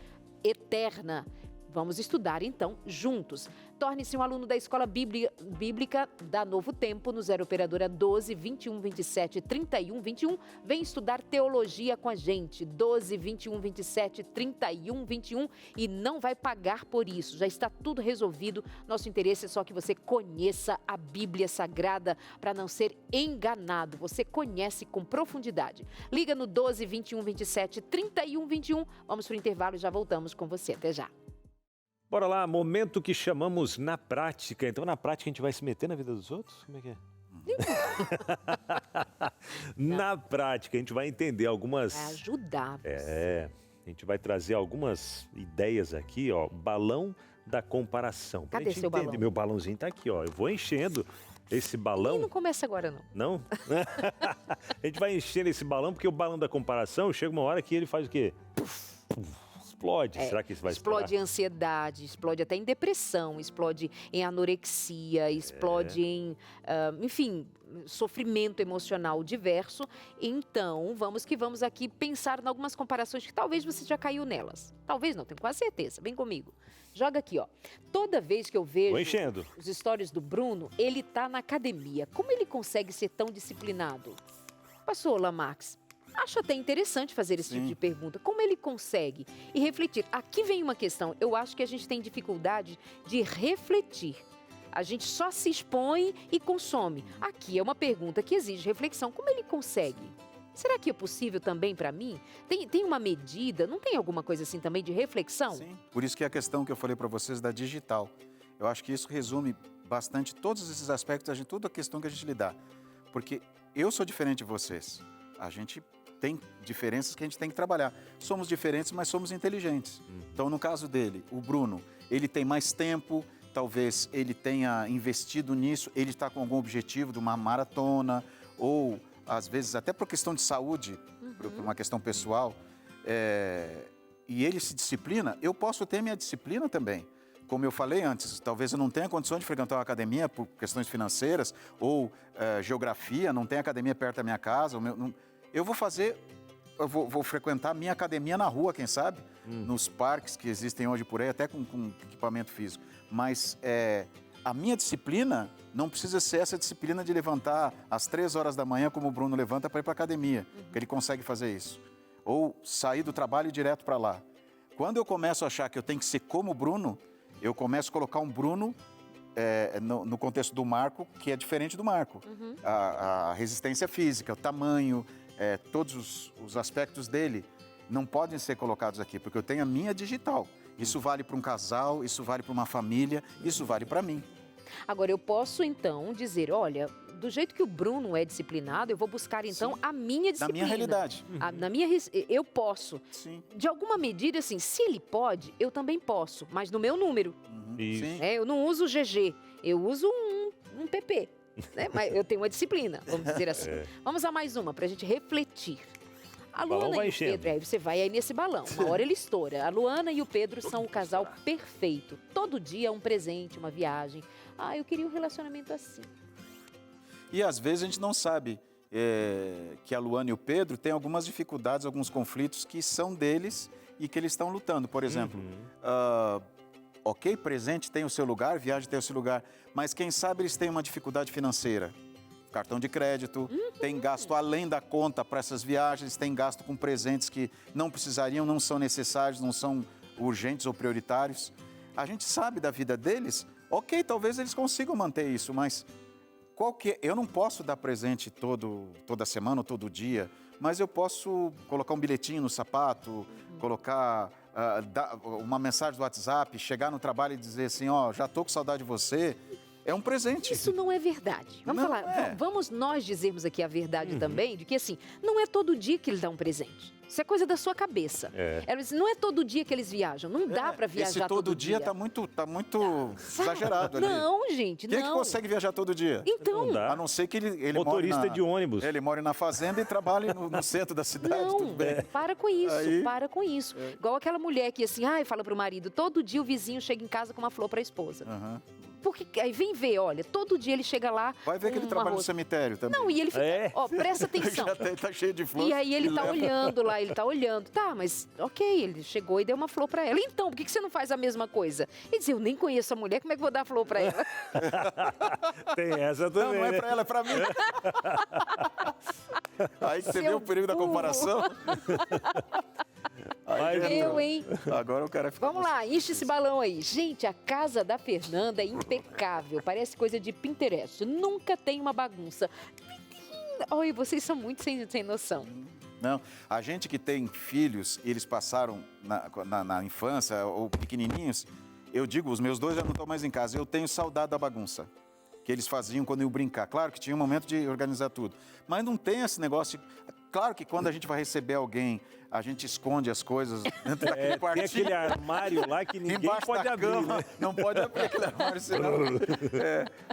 eterna. Vamos estudar, então, juntos. Torne-se um aluno da Escola Bíblica da Novo Tempo, no 0 Operadora 12 21 27 31 21. Vem estudar teologia com a gente. 12 21 27 31 21. E não vai pagar por isso. Já está tudo resolvido. Nosso interesse é só que você conheça a Bíblia Sagrada para não ser enganado. Você conhece com profundidade. Liga no 12 21 27 31 21. Vamos para o intervalo e já voltamos com você. Até já. Bora lá, momento que chamamos na prática. Então, na prática, a gente vai se meter na vida dos outros? Como é que é? Na prática, a gente vai entender algumas... Vai ajudar você. A gente vai trazer algumas ideias aqui, ó. Balão da comparação. Cadê seu balão? Meu balãozinho tá aqui, ó. Eu vou enchendo esse balão... E não começa agora, não. Não? A gente vai enchendo esse balão, porque o balão da comparação, chega uma hora que ele faz o quê? Explode. Será que isso vai explode em ansiedade, explode até em depressão, explode em anorexia, explode em, enfim, sofrimento emocional diverso. Então, vamos que vamos aqui pensar em algumas comparações que talvez você já caiu nelas. Talvez não, tenho quase certeza. Vem comigo. Joga aqui, ó. Toda vez que eu vejo os stories do Bruno, ele tá na academia. Como ele consegue ser tão disciplinado? Pastor Lamarx, acho até interessante fazer esse tipo de pergunta. Como ele consegue? E refletir. Aqui vem uma questão. Eu acho que a gente tem dificuldade de refletir. A gente só se expõe e consome. Aqui é uma pergunta que exige reflexão. Como ele consegue? Será que é possível também para mim? Tem uma medida? Não tem alguma coisa assim também de reflexão? Sim. Por isso que é a questão que eu falei para vocês da digital. Eu acho que isso resume bastante todos esses aspectos, toda a questão que a gente lidar. Porque eu sou diferente de vocês. A gente tem diferenças que a gente tem que trabalhar. Somos diferentes, mas somos inteligentes. Então, no caso dele, o Bruno, ele tem mais tempo, talvez ele tenha investido nisso, ele está com algum objetivo de uma maratona, ou, às vezes, até por questão de saúde, por uma questão pessoal, e ele se disciplina, eu posso ter minha disciplina também. Como eu falei antes, talvez eu não tenha condições de frequentar uma academia por questões financeiras, ou geografia, não tem academia perto da minha casa, eu vou frequentar a minha academia na rua, quem sabe, nos parques que existem hoje por aí, até com equipamento físico. Mas a minha disciplina não precisa ser essa disciplina de levantar às 3 horas da manhã, como o Bruno levanta, para ir para a academia, porque ele consegue fazer isso. Ou sair do trabalho e ir direto para lá. Quando eu começo a achar que eu tenho que ser como o Bruno, eu começo a colocar um Bruno no contexto do Marco, que é diferente do Marco. A resistência física, o tamanho... todos os aspectos dele não podem ser colocados aqui, porque eu tenho a minha digital. Isso vale para um casal, isso vale para uma família, isso vale para mim. Agora, eu posso, então, dizer, olha, do jeito que o Bruno é disciplinado, eu vou buscar, então, a minha disciplina. Na minha realidade. Eu posso. Sim. De alguma medida, assim, se ele pode, eu também posso, mas no meu número. Sim. Eu não uso GG, eu uso um PP. Mas eu tenho uma disciplina, vamos dizer assim. Vamos a mais uma, para a gente refletir. A Luana e o Pedro, aí você vai aí nesse balão, uma hora ele estoura. A Luana e o Pedro são o casal perfeito. Todo dia um presente, uma viagem. Ah, eu queria um relacionamento assim. E às vezes a gente não sabe que a Luana e o Pedro têm algumas dificuldades, alguns conflitos que são deles e que eles estão lutando. Por exemplo, ok, presente tem o seu lugar, viagem tem o seu lugar, mas quem sabe eles têm uma dificuldade financeira. Cartão de crédito, tem gasto além da conta para essas viagens, tem gasto com presentes que não precisariam, não são necessários, não são urgentes ou prioritários. A gente sabe da vida deles, ok, talvez eles consigam manter isso, mas eu não posso dar presente toda semana ou todo dia, mas eu posso colocar um bilhetinho no sapato, colocar uma mensagem do WhatsApp, chegar no trabalho e dizer assim, ó, já tô com saudade de você. É um presente. Isso não é verdade. Vamos nós dizermos aqui a verdade também, de que assim, não é todo dia que ele dá um presente. Isso é coisa da sua cabeça. Não é todo dia que eles viajam. Não dá para viajar todo dia. Esse todo dia tá muito exagerado ali. Não, gente, não. Quem é que consegue viajar todo dia? Então. A não ser que ele motorista de ônibus. Ele mora na fazenda e trabalha no centro da cidade, não, tudo bem. Para com isso, para com isso. Igual aquela mulher que assim, fala pro marido, todo dia o vizinho chega em casa com uma flor para a esposa. Porque aí vem ver, olha, todo dia ele chega lá. Vai ver que ele trabalha no cemitério também. Não, e ele fica, presta atenção. Tá cheio de flores. E aí ele tá olhando lá, tá, mas ok, ele chegou e deu uma flor pra ela. Então, por que você não faz a mesma coisa? Ele diz, eu nem conheço a mulher, como é que eu vou dar flor pra ela? Tem essa também. Não é pra ela, é pra mim. Aí você vê o perigo da comparação. Hein? Agora o cara fica... Vamos lá, enche esse balão aí. Gente, a casa da Fernanda é impecável. Parece coisa de Pinterest. Nunca tem uma bagunça. Oi, vocês são muito sem noção. Não, a gente que tem filhos, eles passaram na infância ou pequenininhos, eu digo, os meus dois já não estão mais em casa, eu tenho saudade da bagunça que eles faziam quando iam brincar. Claro que tinha um momento de organizar tudo, mas não tem esse negócio... Claro que quando a gente vai receber alguém, a gente esconde as coisas dentro daquele quartinho. Tem aquele armário lá que ninguém pode abrir, cama, né? Não pode abrir aquele armário, senão...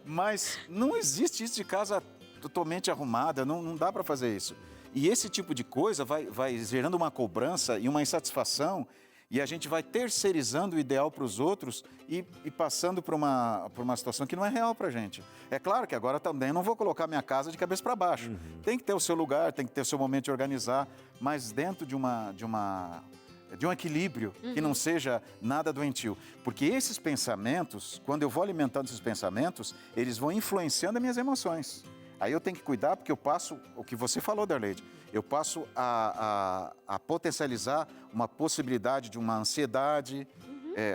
Mas não existe isso de casa totalmente arrumada, não dá para fazer isso. E esse tipo de coisa vai gerando uma cobrança e uma insatisfação, e a gente vai terceirizando o ideal para os outros e passando por uma situação que não é real para a gente. É claro que agora também não vou colocar minha casa de cabeça para baixo. Tem que ter o seu lugar, tem que ter o seu momento de organizar, mas dentro de um equilíbrio que não seja nada doentio. Porque esses pensamentos, quando eu vou alimentando esses pensamentos, eles vão influenciando as minhas emoções. Aí eu tenho que cuidar porque eu passo, o que você falou, Darleide, eu passo a potencializar uma possibilidade de uma ansiedade,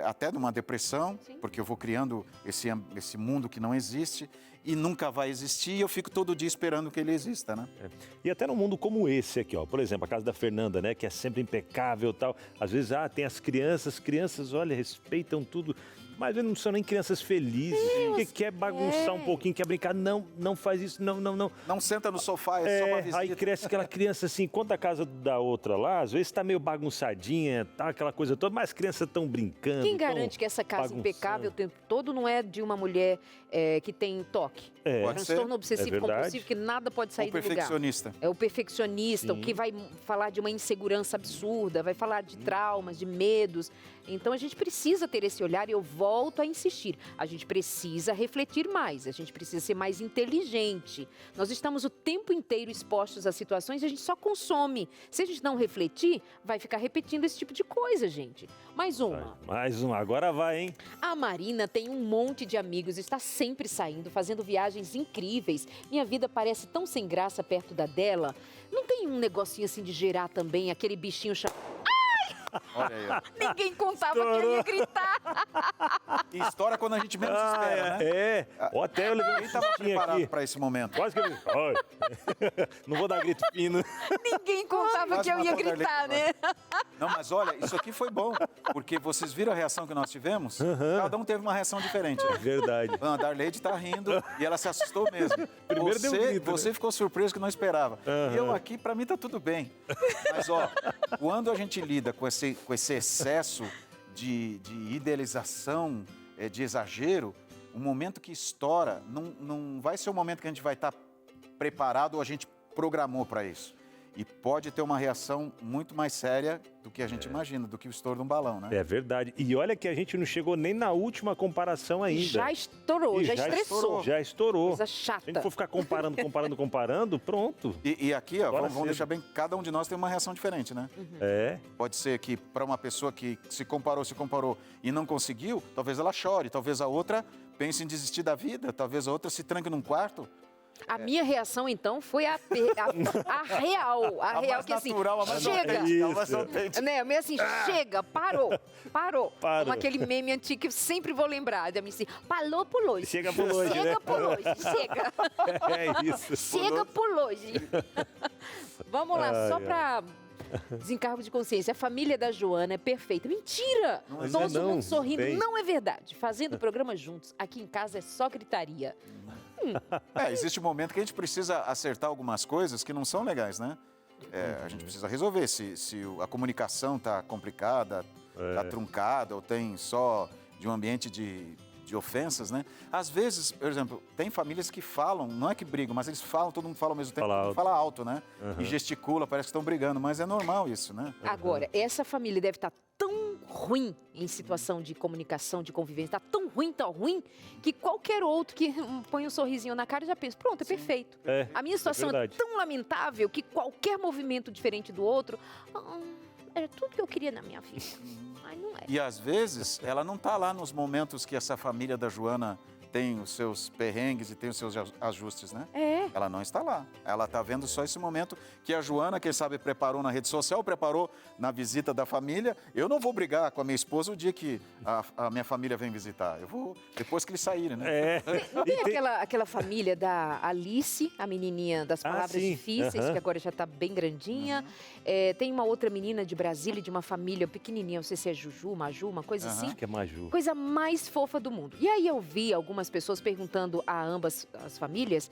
até de uma depressão, porque eu vou criando esse mundo que não existe e nunca vai existir e eu fico todo dia esperando que ele exista, né? E até num mundo como esse aqui, ó, por exemplo, a casa da Fernanda, né, que é sempre impecável e tal, às vezes, tem as crianças, olha, respeitam tudo, mas não são nem crianças felizes, que quer bagunçar um pouquinho, quer brincar, não faz isso, não. Não senta no sofá, é só uma visita. Aí cresce aquela criança assim, enquanto a casa da outra lá, às vezes tá meio bagunçadinha, tá aquela coisa toda, mas as crianças estão brincando. Quem garante que essa casa impecável o tempo todo não é de uma mulher que tem toque? Transtorno obsessivo compulsivo, que nada pode sair do lugar. O perfeccionista. É o perfeccionista, o que vai falar de uma insegurança absurda, vai falar de traumas, de medos. Então a gente precisa ter esse olhar e eu volto a insistir. A gente precisa refletir mais, a gente precisa ser mais inteligente. Nós estamos o tempo inteiro expostos a situações e a gente só consome. Se a gente não refletir, vai ficar repetindo esse tipo de coisa, gente. Mais uma. Mais uma, agora vai, hein? A Marina tem um monte de amigos, está sempre saindo, fazendo viagens incríveis. Minha vida parece tão sem graça perto da dela. Não tem um negocinho assim de gerar também aquele bichinho Olha aí, ó. Ninguém contava que eu ia gritar. E estoura quando a gente menos espera, né? Até eu levei Ninguém estava preparado para esse momento. Quase que não vou dar grito fino. Ninguém contava que eu ia gritar, né? Não, mas olha, isso aqui foi bom, porque vocês viram a reação que nós tivemos? Cada um teve uma reação diferente. É verdade. A Darleide tá rindo e ela se assustou mesmo. Primeiro deu grito, você ficou surpreso que não esperava. Eu aqui, para mim, tá tudo bem. Mas, ó, quando a gente lida com esse excesso de idealização, de exagero, o momento que estoura não vai ser o momento que a gente vai estar preparado ou a gente programou para isso. e pode ter uma reação muito mais séria do que a gente imagina, do que o estouro de um balão, né? É verdade. E olha que a gente não chegou nem na última comparação ainda. Já estourou, já estressou. Já estourou. Coisa chata. Se a gente for ficar comparando, pronto. E aqui, ó, vamos deixar bem, cada um de nós tem uma reação diferente, né? Pode ser que para uma pessoa que se comparou e não conseguiu, talvez ela chore, talvez a outra pense em desistir da vida, talvez a outra se tranque num quarto. A minha reação, então, foi a real. A real que assim, natural, a mais chega. autêntica. Né? Meio assim, chega, parou. Como aquele meme antigo que eu sempre vou lembrar. De mim assim, parou por hoje. Chega por hoje, Chega por hoje, chega. É isso. Chega por hoje. Vamos lá, só pra... desencargo de consciência. A família da Joana é perfeita. Mentira! Todo mundo sorrindo. Não é verdade. Fazendo programa juntos. Aqui em casa é só gritaria. Existe um momento que a gente precisa acertar algumas coisas que não são legais, né? A gente precisa resolver se a comunicação está complicada, está truncada, ou tem só de um ambiente de ofensas, né? Às vezes, por exemplo, tem famílias que falam, não é que brigam, mas eles falam, todo mundo fala ao mesmo tempo, todo mundo fala alto, né? E gesticula, parece que estão brigando, mas é normal isso, né? Agora, essa família deve estar tão ruim em situação de comunicação, de convivência, está tão ruim, que qualquer outro que põe um sorrisinho na cara já pensa, pronto, é perfeito. A minha situação é tão lamentável que qualquer movimento diferente do outro, era tudo que eu queria na minha vida. Mas não é. E às vezes, ela não está lá nos momentos que essa família da Joana tem os seus perrengues e tem os seus ajustes, né? Ela não está lá. Ela está vendo só esse momento que a Joana, quem sabe, preparou na rede social, preparou na visita da família. Eu não vou brigar com a minha esposa o dia que a minha família vem visitar. Eu vou depois que eles saírem, né? Não tem aquela família da Alice, a menininha das palavras difíceis, que agora já está bem grandinha. Tem uma outra menina de Brasília, de uma família pequenininha, não sei se é Juju, Maju, uma coisa assim. Acho que é Maju. Coisa mais fofa do mundo. E aí eu vi algumas pessoas perguntando a ambas as famílias,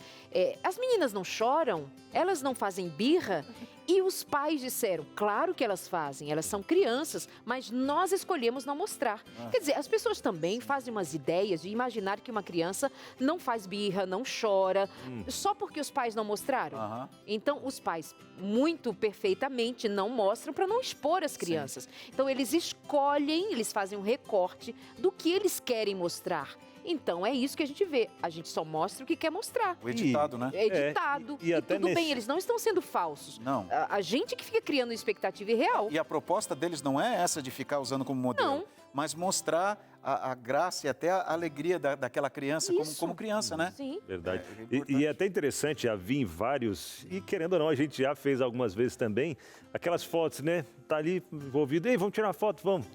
as meninas não choram? Elas não fazem birra? E os pais disseram, claro que elas fazem, elas são crianças, mas nós escolhemos não mostrar. Quer dizer, as pessoas também fazem umas ideias de imaginar que uma criança não faz birra, não chora, só porque os pais não mostraram. Então, os pais, muito perfeitamente, não mostram para não expor as crianças. Então, eles escolhem, eles fazem um recorte do que eles querem mostrar. Então, é isso que a gente vê. A gente só mostra o que quer mostrar. O editado, né? É editado. E tudo bem, eles não estão sendo falsos. Não. A gente que fica criando expectativa irreal. E a proposta deles não é essa de ficar usando como modelo, mas mostrar a graça e até a alegria daquela criança como criança, né? Sim. Verdade. E é até interessante, já vi em vários, e querendo ou não, a gente já fez algumas vezes também, aquelas fotos, né? Tá ali envolvido, ei, vamos tirar uma foto, vamos.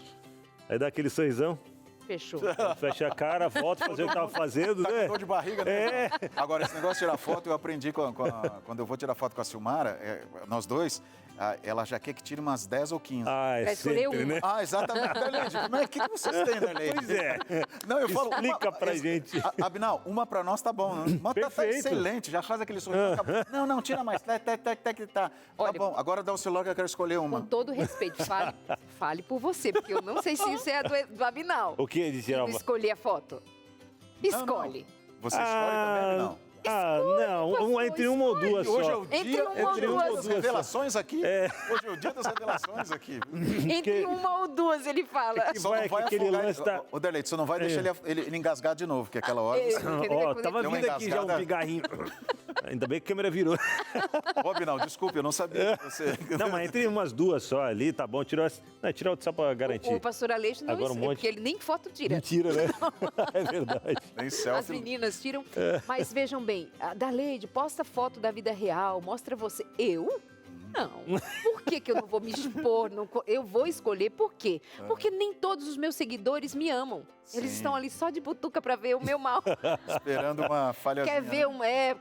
Aí dá aquele sorrisão. Fechou. Fecha a cara, volta, fazer o que tava fazendo, né? Dor de barriga, né? Agora, esse negócio de tirar foto, eu aprendi quando eu vou tirar foto com a Silmara, nós dois, ela já quer que tire umas 10 ou 15. É sempre, né? Exatamente. Darlene, como é que vocês têm, Darlene? Pois é. Não, eu falo, explica pra gente. Abinal, uma pra nós tá bom, né? Uma tá excelente, já faz aquele sorriso. Não, tira mais. Tá bom, agora dá o celular que eu quero escolher uma. Com todo respeito, fale por você, porque eu não sei se isso é do Abinal. O que de tirar uma? Escolher a foto. Escolhe. Não. Você escolhe também, Abinal? Não, entre uma ou duas só. Hoje é o dia entre uma ou duas revelações aqui. Hoje é o dia das revelações aqui. Entre uma ou duas, ele fala. Só não vai afogar. Ô, Darlene, você não vai deixar ele engasgar de novo, porque aquela hora... Tava vindo aqui já um pigarrinho. Ainda bem que a câmera virou. Ô, Abinal, desculpe, eu não sabia que você... Não, mas entre umas duas só ali, tá bom. Tira outra só pra garantir. O pastor Aleixo não agora porque ele nem foto tira. Mentira, né? É verdade. Nem selfie. As meninas tiram. Mas vejam bem, a Darleide, posta foto da vida real, mostra você. Eu? Não. Por que eu não vou me expor? Eu vou escolher por quê? Porque nem todos os meus seguidores me amam. Eles estão ali só de butuca para ver o meu mal. Esperando uma falhazinha.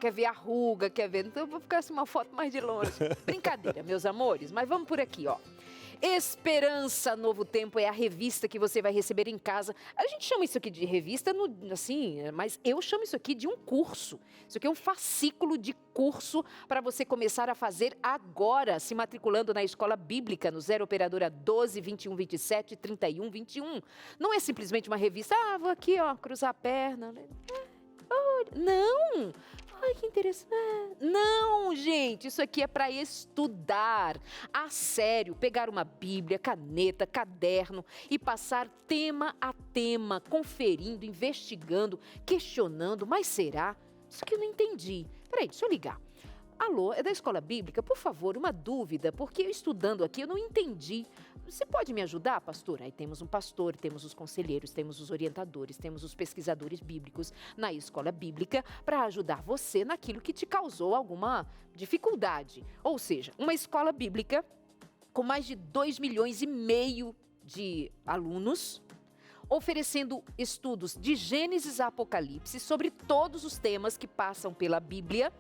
Quer ver a ruga, quer ver... Então eu vou ficar assim uma foto mais de longe. Brincadeira, meus amores. Mas vamos por aqui, ó. Esperança Novo Tempo é a revista que você vai receber em casa. A gente chama isso aqui de revista, mas eu chamo isso aqui de um curso. Isso aqui é um fascículo de curso para você começar a fazer agora, se matriculando na Escola Bíblica, no 0 Operadora 12 21 27 31 21. Não é simplesmente uma revista, vou aqui, ó, cruzar a perna. Não! Ai, que interessante. Não, gente, isso aqui é para estudar. A sério, pegar uma Bíblia, caneta, caderno e passar tema a tema, conferindo, investigando, questionando. Mas será? Isso que eu não entendi. Peraí, deixa eu ligar. Alô, é da Escola Bíblica? Por favor, uma dúvida, porque eu estudando aqui eu não entendi. Você pode me ajudar, pastor? Aí temos um pastor, temos os conselheiros, temos os orientadores, temos os pesquisadores bíblicos na Escola Bíblica para ajudar você naquilo que te causou alguma dificuldade. Ou seja, uma escola bíblica com mais de 2,5 milhões de alunos, oferecendo estudos de Gênesis a Apocalipse sobre todos os temas que passam pela Bíblia.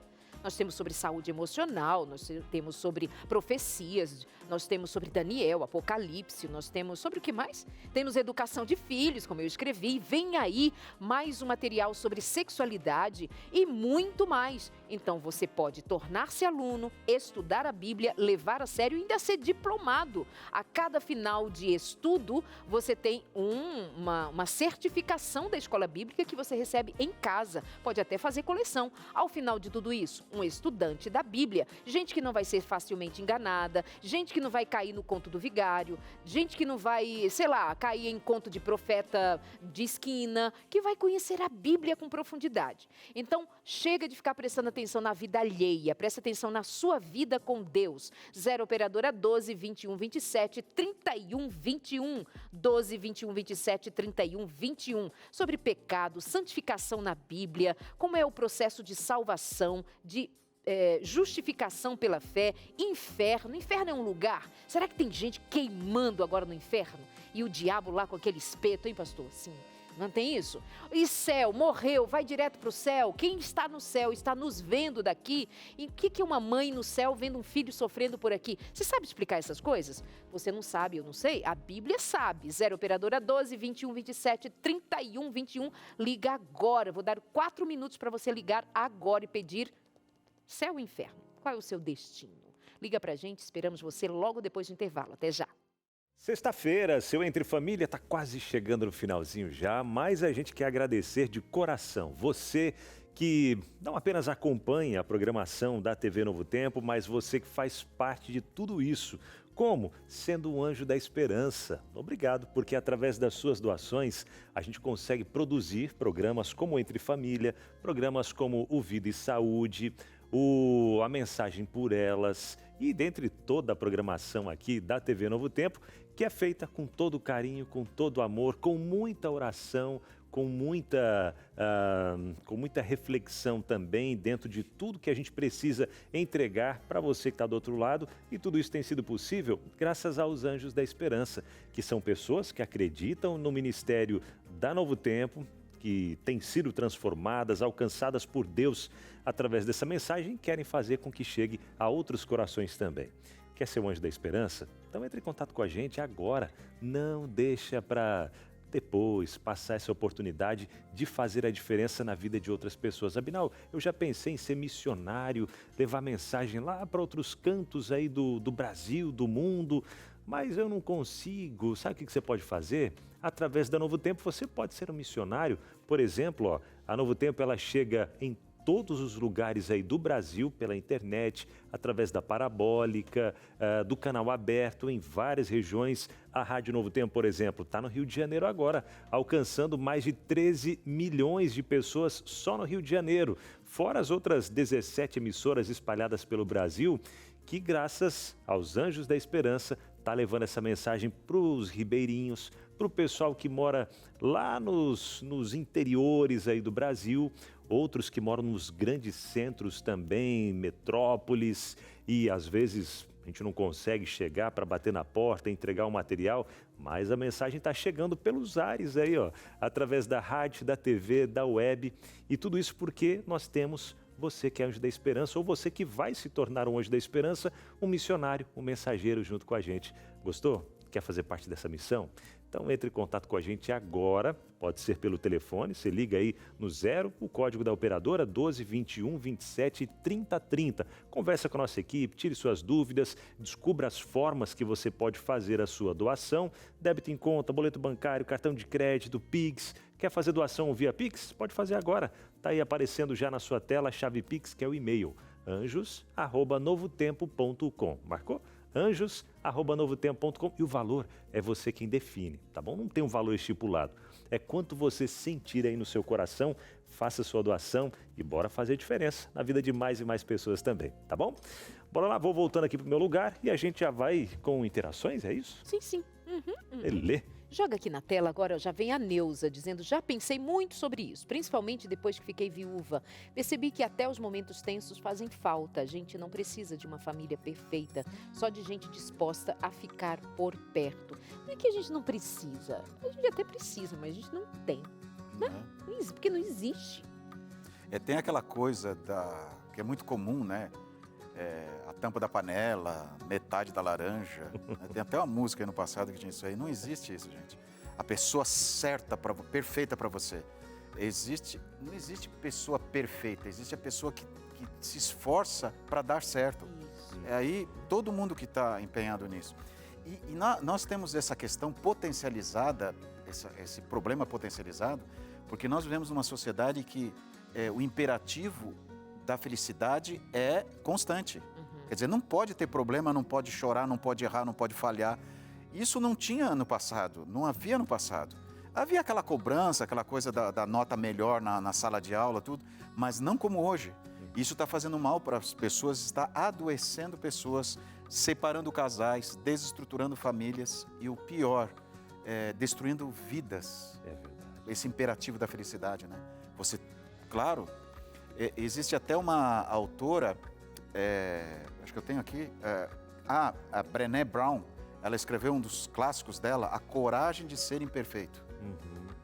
Nós temos sobre saúde emocional, nós temos sobre profecias, nós temos sobre Daniel, Apocalipse, nós temos sobre o que mais? Temos educação de filhos, como eu escrevi, vem aí mais um material sobre sexualidade e muito mais. Então você pode tornar-se aluno, estudar a Bíblia, levar a sério e ainda ser diplomado. A cada final de estudo, você tem uma certificação da Escola Bíblica que você recebe em casa. Pode até fazer coleção. Ao final de tudo isso, um estudante da Bíblia, gente que não vai ser facilmente enganada, gente que não vai cair no conto do vigário, gente que não vai, sei lá, cair em conto de profeta de esquina, que vai conhecer a Bíblia com profundidade. Então, chega de ficar prestando atenção na vida alheia, presta atenção na sua vida com Deus. 0 operadora 12 21 27 31 21, 12 21 27 31 21, sobre pecado, santificação na Bíblia, como é o processo de salvação, de justificação pela fé, inferno. Inferno é um lugar? Será que tem gente queimando agora no inferno? E o diabo lá com aquele espeto, hein, pastor? Sim, não tem isso? E céu, morreu, vai direto para o céu. Quem está no céu está nos vendo daqui. E o que é uma mãe no céu vendo um filho sofrendo por aqui? Você sabe explicar essas coisas? Você não sabe, eu não sei? A Bíblia sabe. 0 operadora 12 21 27 31 21. Liga agora. Vou dar 4 minutos para você ligar agora e pedir céu ou inferno. Qual é o seu destino? Liga pra gente, esperamos você logo depois do intervalo. Até já. Sexta-feira, seu Entre Família está quase chegando no finalzinho já, mas a gente quer agradecer de coração você que não apenas acompanha a programação da TV Novo Tempo, mas você que faz parte de tudo isso. Como? Sendo um anjo da esperança. Obrigado, porque através das suas doações a gente consegue produzir programas como Entre Família, programas como o Vida e Saúde, a Mensagem por Elas e dentre toda a programação aqui da TV Novo Tempo, que é feita com todo carinho, com todo amor, com muita oração, com muita reflexão também dentro de tudo que a gente precisa entregar para você que está do outro lado. E tudo isso tem sido possível graças aos Anjos da Esperança, que são pessoas que acreditam no ministério da Novo Tempo, que têm sido transformadas, alcançadas por Deus através dessa mensagem e querem fazer com que chegue a outros corações também. Quer ser um anjo da esperança? Então entre em contato com a gente agora. Não deixa para depois passar essa oportunidade de fazer a diferença na vida de outras pessoas. Afinal, eu já pensei em ser missionário, levar mensagem lá para outros cantos aí do Brasil, do mundo, mas eu não consigo. Sabe o que você pode fazer? Através da Novo Tempo você pode ser um missionário. Por exemplo, a Novo Tempo ela chega em todos os lugares aí do Brasil pela internet, através da parabólica, do canal aberto em várias regiões. A Rádio Novo Tempo, por exemplo, está no Rio de Janeiro agora, alcançando mais de 13 milhões de pessoas só no Rio de Janeiro, fora as outras 17 emissoras espalhadas pelo Brasil, que graças aos Anjos da Esperança está levando essa mensagem para os ribeirinhos, para o pessoal que mora lá nos interiores aí do Brasil, outros que moram nos grandes centros também, metrópoles, e às vezes a gente não consegue chegar para bater na porta, entregar o material, mas a mensagem está chegando pelos ares aí, através da rádio, da TV, da web, e tudo isso porque nós temos você que é Anjo da Esperança ou você que vai se tornar um Anjo da Esperança, um missionário, um mensageiro junto com a gente. Gostou? Quer fazer parte dessa missão? Então entre em contato com a gente agora, pode ser pelo telefone, você liga aí no 0, o código da operadora 12 21 27 30 30. Conversa com a nossa equipe, tire suas dúvidas, descubra as formas que você pode fazer a sua doação, débito em conta, boleto bancário, cartão de crédito, Pix. Quer fazer doação via Pix? Pode fazer agora. Está aí aparecendo já na sua tela a chave Pix, que é o e-mail anjos@novotempo.com. Marcou? anjos@novotempo.com, e o valor é você quem define, tá bom? Não tem um valor estipulado. É quanto você sentir aí no seu coração, faça sua doação e bora fazer diferença na vida de mais e mais pessoas também, tá bom? Bora lá, vou voltando aqui pro meu lugar e a gente já vai com interações, é isso? Sim. Elê. Joga aqui na tela agora, já vem a Neuza dizendo: já pensei muito sobre isso, principalmente depois que fiquei viúva. Percebi que até os momentos tensos fazem falta. A gente não precisa de uma família perfeita, só de gente disposta a ficar por perto. Não é que a gente não precisa, a gente até precisa, mas a gente não tem, né? Porque não existe. Tem aquela coisa que é muito comum, né? A tampa da panela, metade da laranja. Tem até uma música aí no passado que tinha isso aí. Não existe isso, gente. A pessoa certa, perfeita para você. Não existe pessoa perfeita, existe a pessoa que se esforça para dar certo. É aí todo mundo que está empenhado nisso. E nós temos essa questão potencializada, esse problema potencializado, porque nós vivemos numa sociedade que o imperativo da felicidade é constante. Quer dizer, não pode ter problema, não pode chorar, não pode errar, não pode falhar. Isso não tinha ano passado, não havia no passado. Havia aquela cobrança, aquela coisa da nota melhor na sala de aula, tudo, mas não como hoje. Isso está fazendo mal para as pessoas, está adoecendo pessoas, separando casais, desestruturando famílias e o pior, destruindo vidas. É verdade. Esse imperativo da felicidade, né? Claro, existe até uma autora, acho que eu tenho aqui, a Brené Brown, ela escreveu um dos clássicos dela, A Coragem de Ser Imperfeito.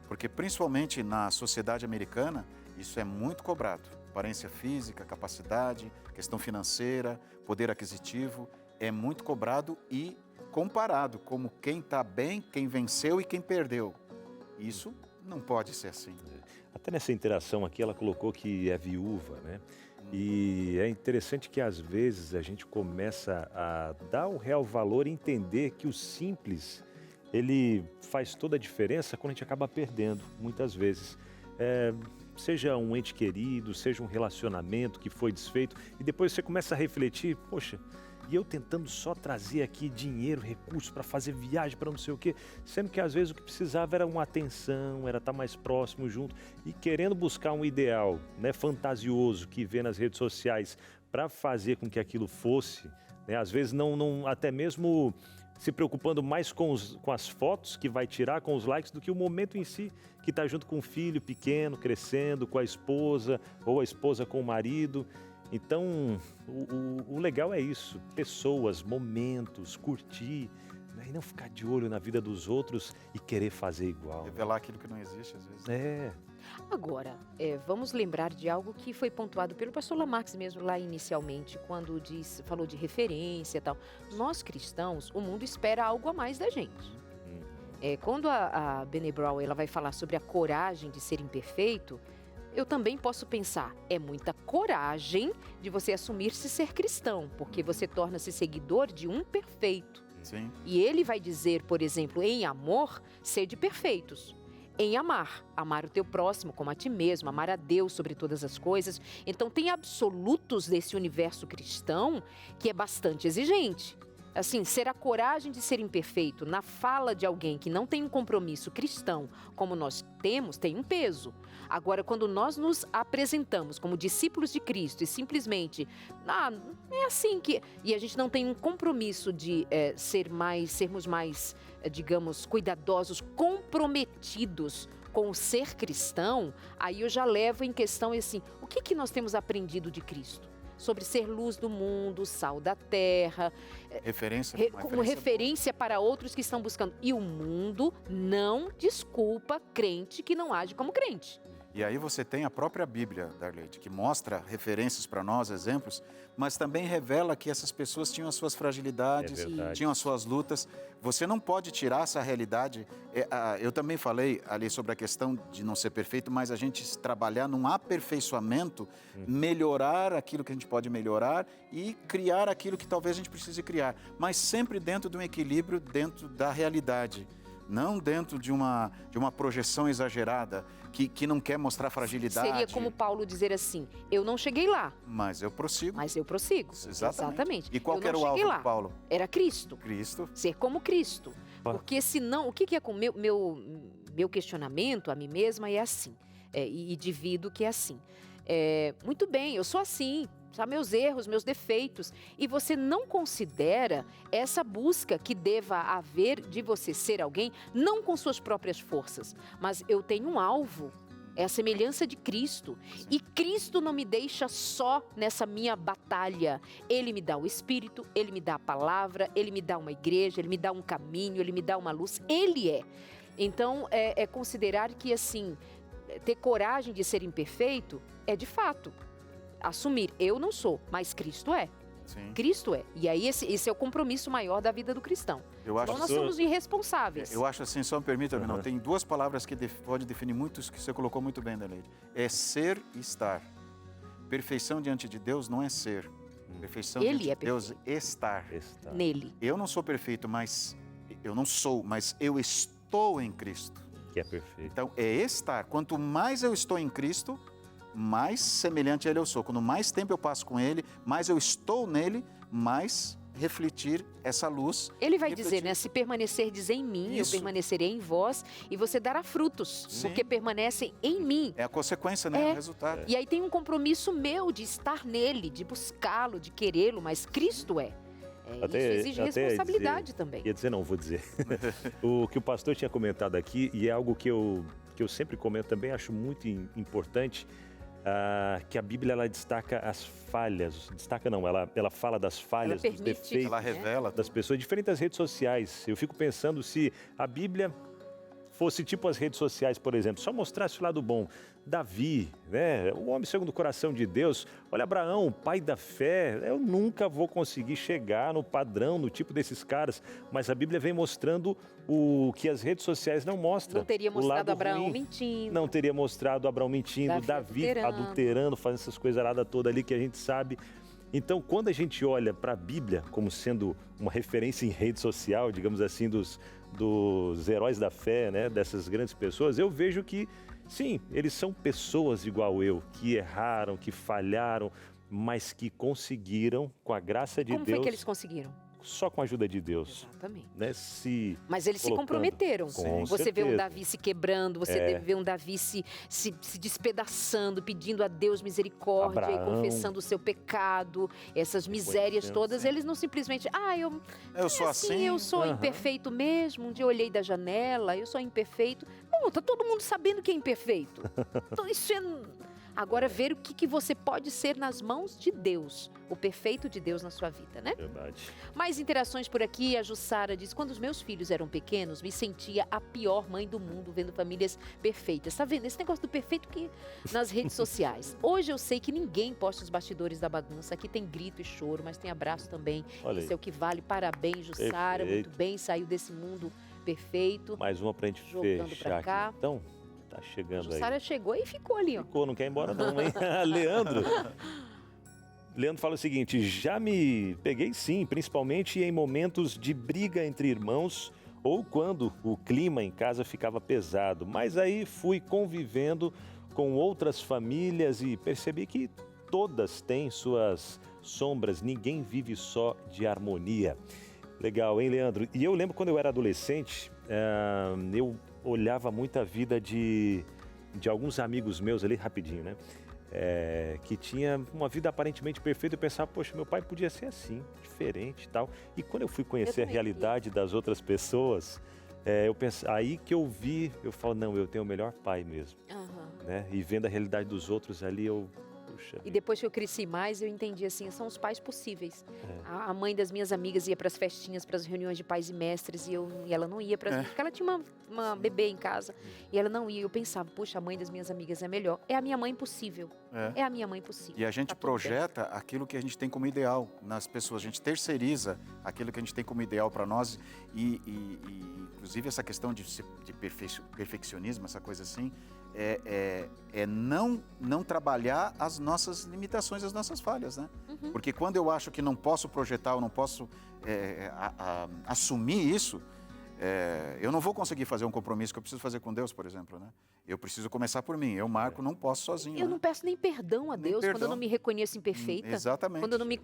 Porque principalmente na sociedade americana, isso é muito cobrado. Aparência física, capacidade, questão financeira, poder aquisitivo, é muito cobrado e comparado como quem está bem, quem venceu e quem perdeu. Isso não pode ser assim. Até nessa interação aqui, ela colocou que é viúva, né? E é interessante que às vezes a gente começa a dar o real valor e entender que o simples, ele faz toda a diferença quando a gente acaba perdendo, muitas vezes. Seja um ente querido, seja um relacionamento que foi desfeito, e depois você começa a refletir, poxa, e eu tentando só trazer aqui dinheiro, recursos para fazer viagem, para não sei o quê, sendo que às vezes o que precisava era uma atenção, era estar mais próximo, junto, e querendo buscar um ideal, né, fantasioso que vê nas redes sociais para fazer com que aquilo fosse, né, às vezes não até mesmo se preocupando mais com as fotos que vai tirar, com os likes, do que o momento em si, que está junto com o filho pequeno, crescendo, com a esposa, ou a esposa com o marido. Então, o legal é isso, pessoas, momentos, curtir, né? E não ficar de olho na vida dos outros e querer fazer igual. Revelar aquilo que não existe, às vezes. Agora, vamos lembrar de algo que foi pontuado pelo pastor Lamarx mesmo lá inicialmente, quando falou de referência e tal. Nós cristãos, o mundo espera algo a mais da gente. Quando a Brené Brown ela vai falar sobre a coragem de ser imperfeito, eu também posso pensar, é muita coragem de você assumir-se ser cristão, porque você torna-se seguidor de um perfeito. Sim. E ele vai dizer, por exemplo, em amor, sede perfeitos. Em amar o teu próximo como a ti mesmo, amar a Deus sobre todas as coisas. Então tem absolutos desse universo cristão que é bastante exigente. Assim, ser a coragem de ser imperfeito na fala de alguém que não tem um compromisso cristão, como nós temos, tem um peso. Agora, quando nós nos apresentamos como discípulos de Cristo e simplesmente, é assim que... E a gente não tem um compromisso de sermos mais, digamos, cuidadosos, comprometidos com o ser cristão, aí eu já levo em questão assim, o que nós temos aprendido de Cristo? Sobre ser luz do mundo, sal da terra, como referência para outros que estão buscando. E o mundo não desculpa crente que não age como crente. E aí você tem a própria Bíblia, Darleide, que mostra referências para nós, exemplos, mas também revela que essas pessoas tinham as suas fragilidades, tinham as suas lutas. Você não pode tirar essa realidade. Eu também falei ali sobre a questão de não ser perfeito, mas a gente trabalhar num aperfeiçoamento, melhorar aquilo que a gente pode melhorar e criar aquilo que talvez a gente precise criar, mas sempre dentro de um equilíbrio, dentro da realidade. Não dentro de uma projeção exagerada, que não quer mostrar fragilidade. Seria como Paulo dizer assim, eu não cheguei lá. Mas eu prossigo. Mas eu prossigo. Exatamente. E qual era o alvo de Paulo? Era Cristo. Cristo. Ser como Cristo. Porque senão, o que é com meu questionamento a mim mesma é assim, e divido que é assim. Muito bem, eu sou assim. Sabe, meus erros, meus defeitos, e você não considera essa busca que deva haver de você ser alguém, não com suas próprias forças, mas eu tenho um alvo, é a semelhança de Cristo, e Cristo não me deixa só nessa minha batalha, Ele me dá o Espírito, Ele me dá a palavra, Ele me dá uma igreja, Ele me dá um caminho, Ele me dá uma luz, Ele é. Então, é considerar que, assim, ter coragem de ser imperfeito é de fato assumir, eu não sou, mas Cristo é. Sim. Cristo é. E aí esse é o compromisso maior da vida do cristão. Então nós somos irresponsáveis. Eu acho assim, só me permita, não, tem duas palavras que pode definir muito isso que você colocou muito bem, Darleide. É ser e estar. Perfeição diante de Deus não é ser. Perfeição Ele diante é de Deus é estar. Nele. Eu não sou perfeito, mas eu não sou, mas eu estou em Cristo. Que é perfeito. Então é estar. Quanto mais eu estou em Cristo, mais semelhante a Ele eu sou. Quando mais tempo eu passo com Ele, mais eu estou nele, mais refletir essa luz. Ele vai dizer, né? Se permanecerdes em mim, eu permanecerei em vós e você dará frutos, porque permanecem em mim. É a consequência, né? O resultado. E aí tem um compromisso meu de estar nele, de buscá-lo, de querê-lo, mas Cristo é. Isso exige responsabilidade também. Ia dizer, não, vou dizer. O que o pastor tinha comentado aqui, e é algo que eu sempre comento também, acho muito importante, que a Bíblia ela destaca as falhas, ela fala das falhas, dos defeitos, ela revela das pessoas, diferente das redes sociais. Eu fico pensando se a Bíblia fosse tipo as redes sociais, por exemplo, só mostrasse o lado bom. Davi, né, o homem segundo o coração de Deus. Olha Abraão, o pai da fé. Eu nunca vou conseguir chegar no padrão, no tipo desses caras, mas a Bíblia vem mostrando o que as redes sociais não mostram. Não teria mostrado Abraão mentindo. Não teria mostrado Abraão mentindo, Davi adulterando, fazendo essas coisas aradas todas ali que a gente sabe. Então, quando a gente olha para a Bíblia como sendo uma referência em rede social, digamos assim, dos heróis da fé, né, dessas grandes pessoas, eu vejo que, sim, eles são pessoas igual eu, que erraram, que falharam, mas que conseguiram, com a graça de Deus... Como foi que eles conseguiram? Só com a ajuda de Deus. Exatamente. Né? Mas eles se comprometeram. Você vê um Davi se quebrando, você vê um Davi se despedaçando, pedindo a Deus misericórdia e confessando o seu pecado, essas misérias todas. Eles não simplesmente, eu sou assim. Eu sou imperfeito mesmo, um dia eu olhei da janela, eu sou imperfeito. Não, tá todo mundo sabendo que é imperfeito. Então isso é... Agora, ver o que você pode ser nas mãos de Deus, o perfeito de Deus na sua vida, né? Verdade. Mais interações por aqui. A Jussara diz, quando os meus filhos eram pequenos, me sentia a pior mãe do mundo vendo famílias perfeitas. Tá vendo? Esse negócio do perfeito que nas redes sociais. Hoje eu sei que ninguém posta os bastidores da bagunça. Aqui tem grito e choro, mas tem abraço também. Isso é o que vale. Parabéns, Jussara. Muito bem, saiu desse mundo perfeito. Mais uma pra gente fechar aqui. Então... Tá chegando aí. Jussara chegou e ficou ali, ó. Ficou, não quer ir embora não, hein? Leandro fala o seguinte, já me peguei sim, principalmente em momentos de briga entre irmãos ou quando o clima em casa ficava pesado. Mas aí fui convivendo com outras famílias e percebi que todas têm suas sombras, ninguém vive só de harmonia. Legal, hein, Leandro? E eu lembro quando eu era adolescente, eu olhava muito a vida de alguns amigos meus ali, rapidinho, né? Que tinha uma vida aparentemente perfeita. Eu pensava, poxa, meu pai podia ser assim, diferente e tal. E quando eu fui conhecer a realidade das outras pessoas, aí que eu falo, não, eu tenho o melhor pai mesmo. Né? E vendo a realidade dos outros ali, eu E depois que eu cresci mais, eu entendi assim, são os pais possíveis. A mãe das minhas amigas ia para as festinhas, para as reuniões de pais e mestres, e ela não ia para porque ela tinha uma bebê em casa, e ela não ia. Eu pensava, puxa, a mãe das minhas amigas é melhor. É a minha mãe possível. É a minha mãe possível. E a gente projeta aquilo que a gente tem como ideal nas pessoas. A gente terceiriza aquilo que a gente tem como ideal para nós e inclusive essa questão de perfeccionismo, essa coisa assim, não trabalhar as nossas limitações, as nossas falhas, né? Porque quando eu acho que não posso projetar, eu não posso assumir isso, eu não vou conseguir fazer um compromisso que eu preciso fazer com Deus, por exemplo, né? Eu preciso começar por mim. Eu, Marco, não posso sozinho. Eu não peço nem perdão a Deus quando eu não me reconheço imperfeita. Exatamente. Quando eu não me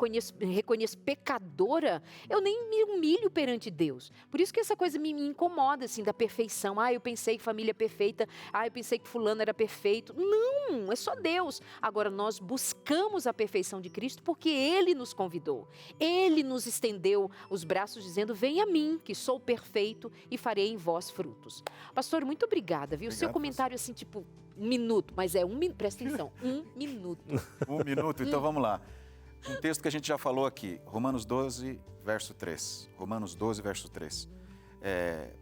reconheço pecadora, eu nem me humilho perante Deus. Por isso que essa coisa me incomoda, assim, da perfeição. Eu pensei que família é perfeita. Eu pensei que fulano era perfeito. Não, é só Deus. Agora, nós buscamos a perfeição de Cristo porque Ele nos convidou. Ele nos estendeu os braços dizendo, vem a mim, que sou perfeito e farei em vós frutos. Pastor, muito obrigada, viu? O seu comentário assim, tipo, 1 minuto, mas presta atenção, 1 minuto. 1 minuto, então vamos lá. Um texto que a gente já falou aqui, Romanos 12, verso 3. Romanos 12, verso 3.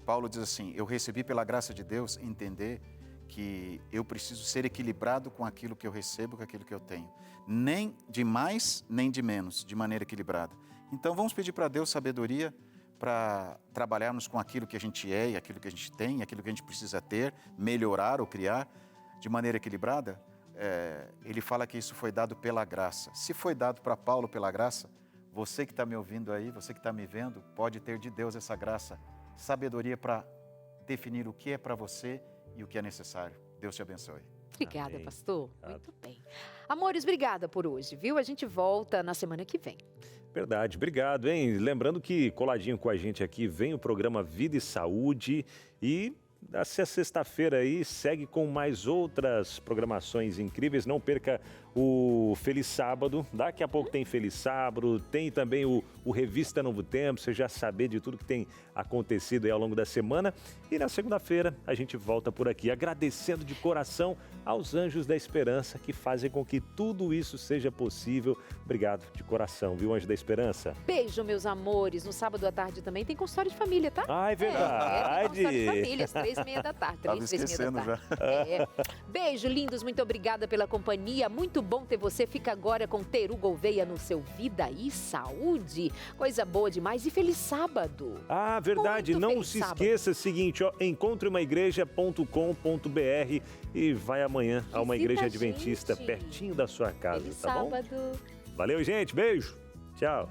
Paulo diz assim, eu recebi pela graça de Deus entender que eu preciso ser equilibrado com aquilo que eu recebo, com aquilo que eu tenho. Nem de mais, nem de menos, de maneira equilibrada. Então vamos pedir para Deus sabedoria para trabalharmos com aquilo que a gente é e aquilo que a gente tem, aquilo que a gente precisa ter, melhorar ou criar de maneira equilibrada. Ele fala que isso foi dado pela graça. Se foi dado para Paulo pela graça, você que está me ouvindo aí, você que está me vendo, pode ter de Deus essa graça, sabedoria para definir o que é para você e o que é necessário. Deus te abençoe. Obrigada, amém, pastor. Muito bem. Amores, obrigada por hoje, viu? A gente volta na semana que vem. Verdade, obrigado, hein? Lembrando que coladinho com a gente aqui vem o programa Vida e Saúde e essa sexta-feira aí segue com mais outras programações incríveis. Não perca o Feliz Sábado, daqui a pouco tem Feliz Sábado, tem também o Revista Novo Tempo, você já saber de tudo que tem acontecido aí ao longo da semana. E na segunda-feira a gente volta por aqui, agradecendo de coração aos Anjos da Esperança que fazem com que tudo isso seja possível. Obrigado de coração, viu, Anjo da Esperança? Beijo, meus amores. No sábado à tarde também tem consultório de família, tá? É verdade. Tem consultório de família, às 3h30 da tarde. 3h30 da tarde. Beijo, lindos. Muito obrigada pela companhia. Muito bom ter você. Fica agora com Teru Gouveia no seu Vida e Saúde. Coisa boa demais. E feliz sábado. Verdade. Muito não se sábado. Esqueça o seguinte, encontreumaigreja.com.br e vai amanhã a uma igreja adventista pertinho da sua casa, feliz tá bom? Sábado. Valeu, gente. Beijo. Tchau.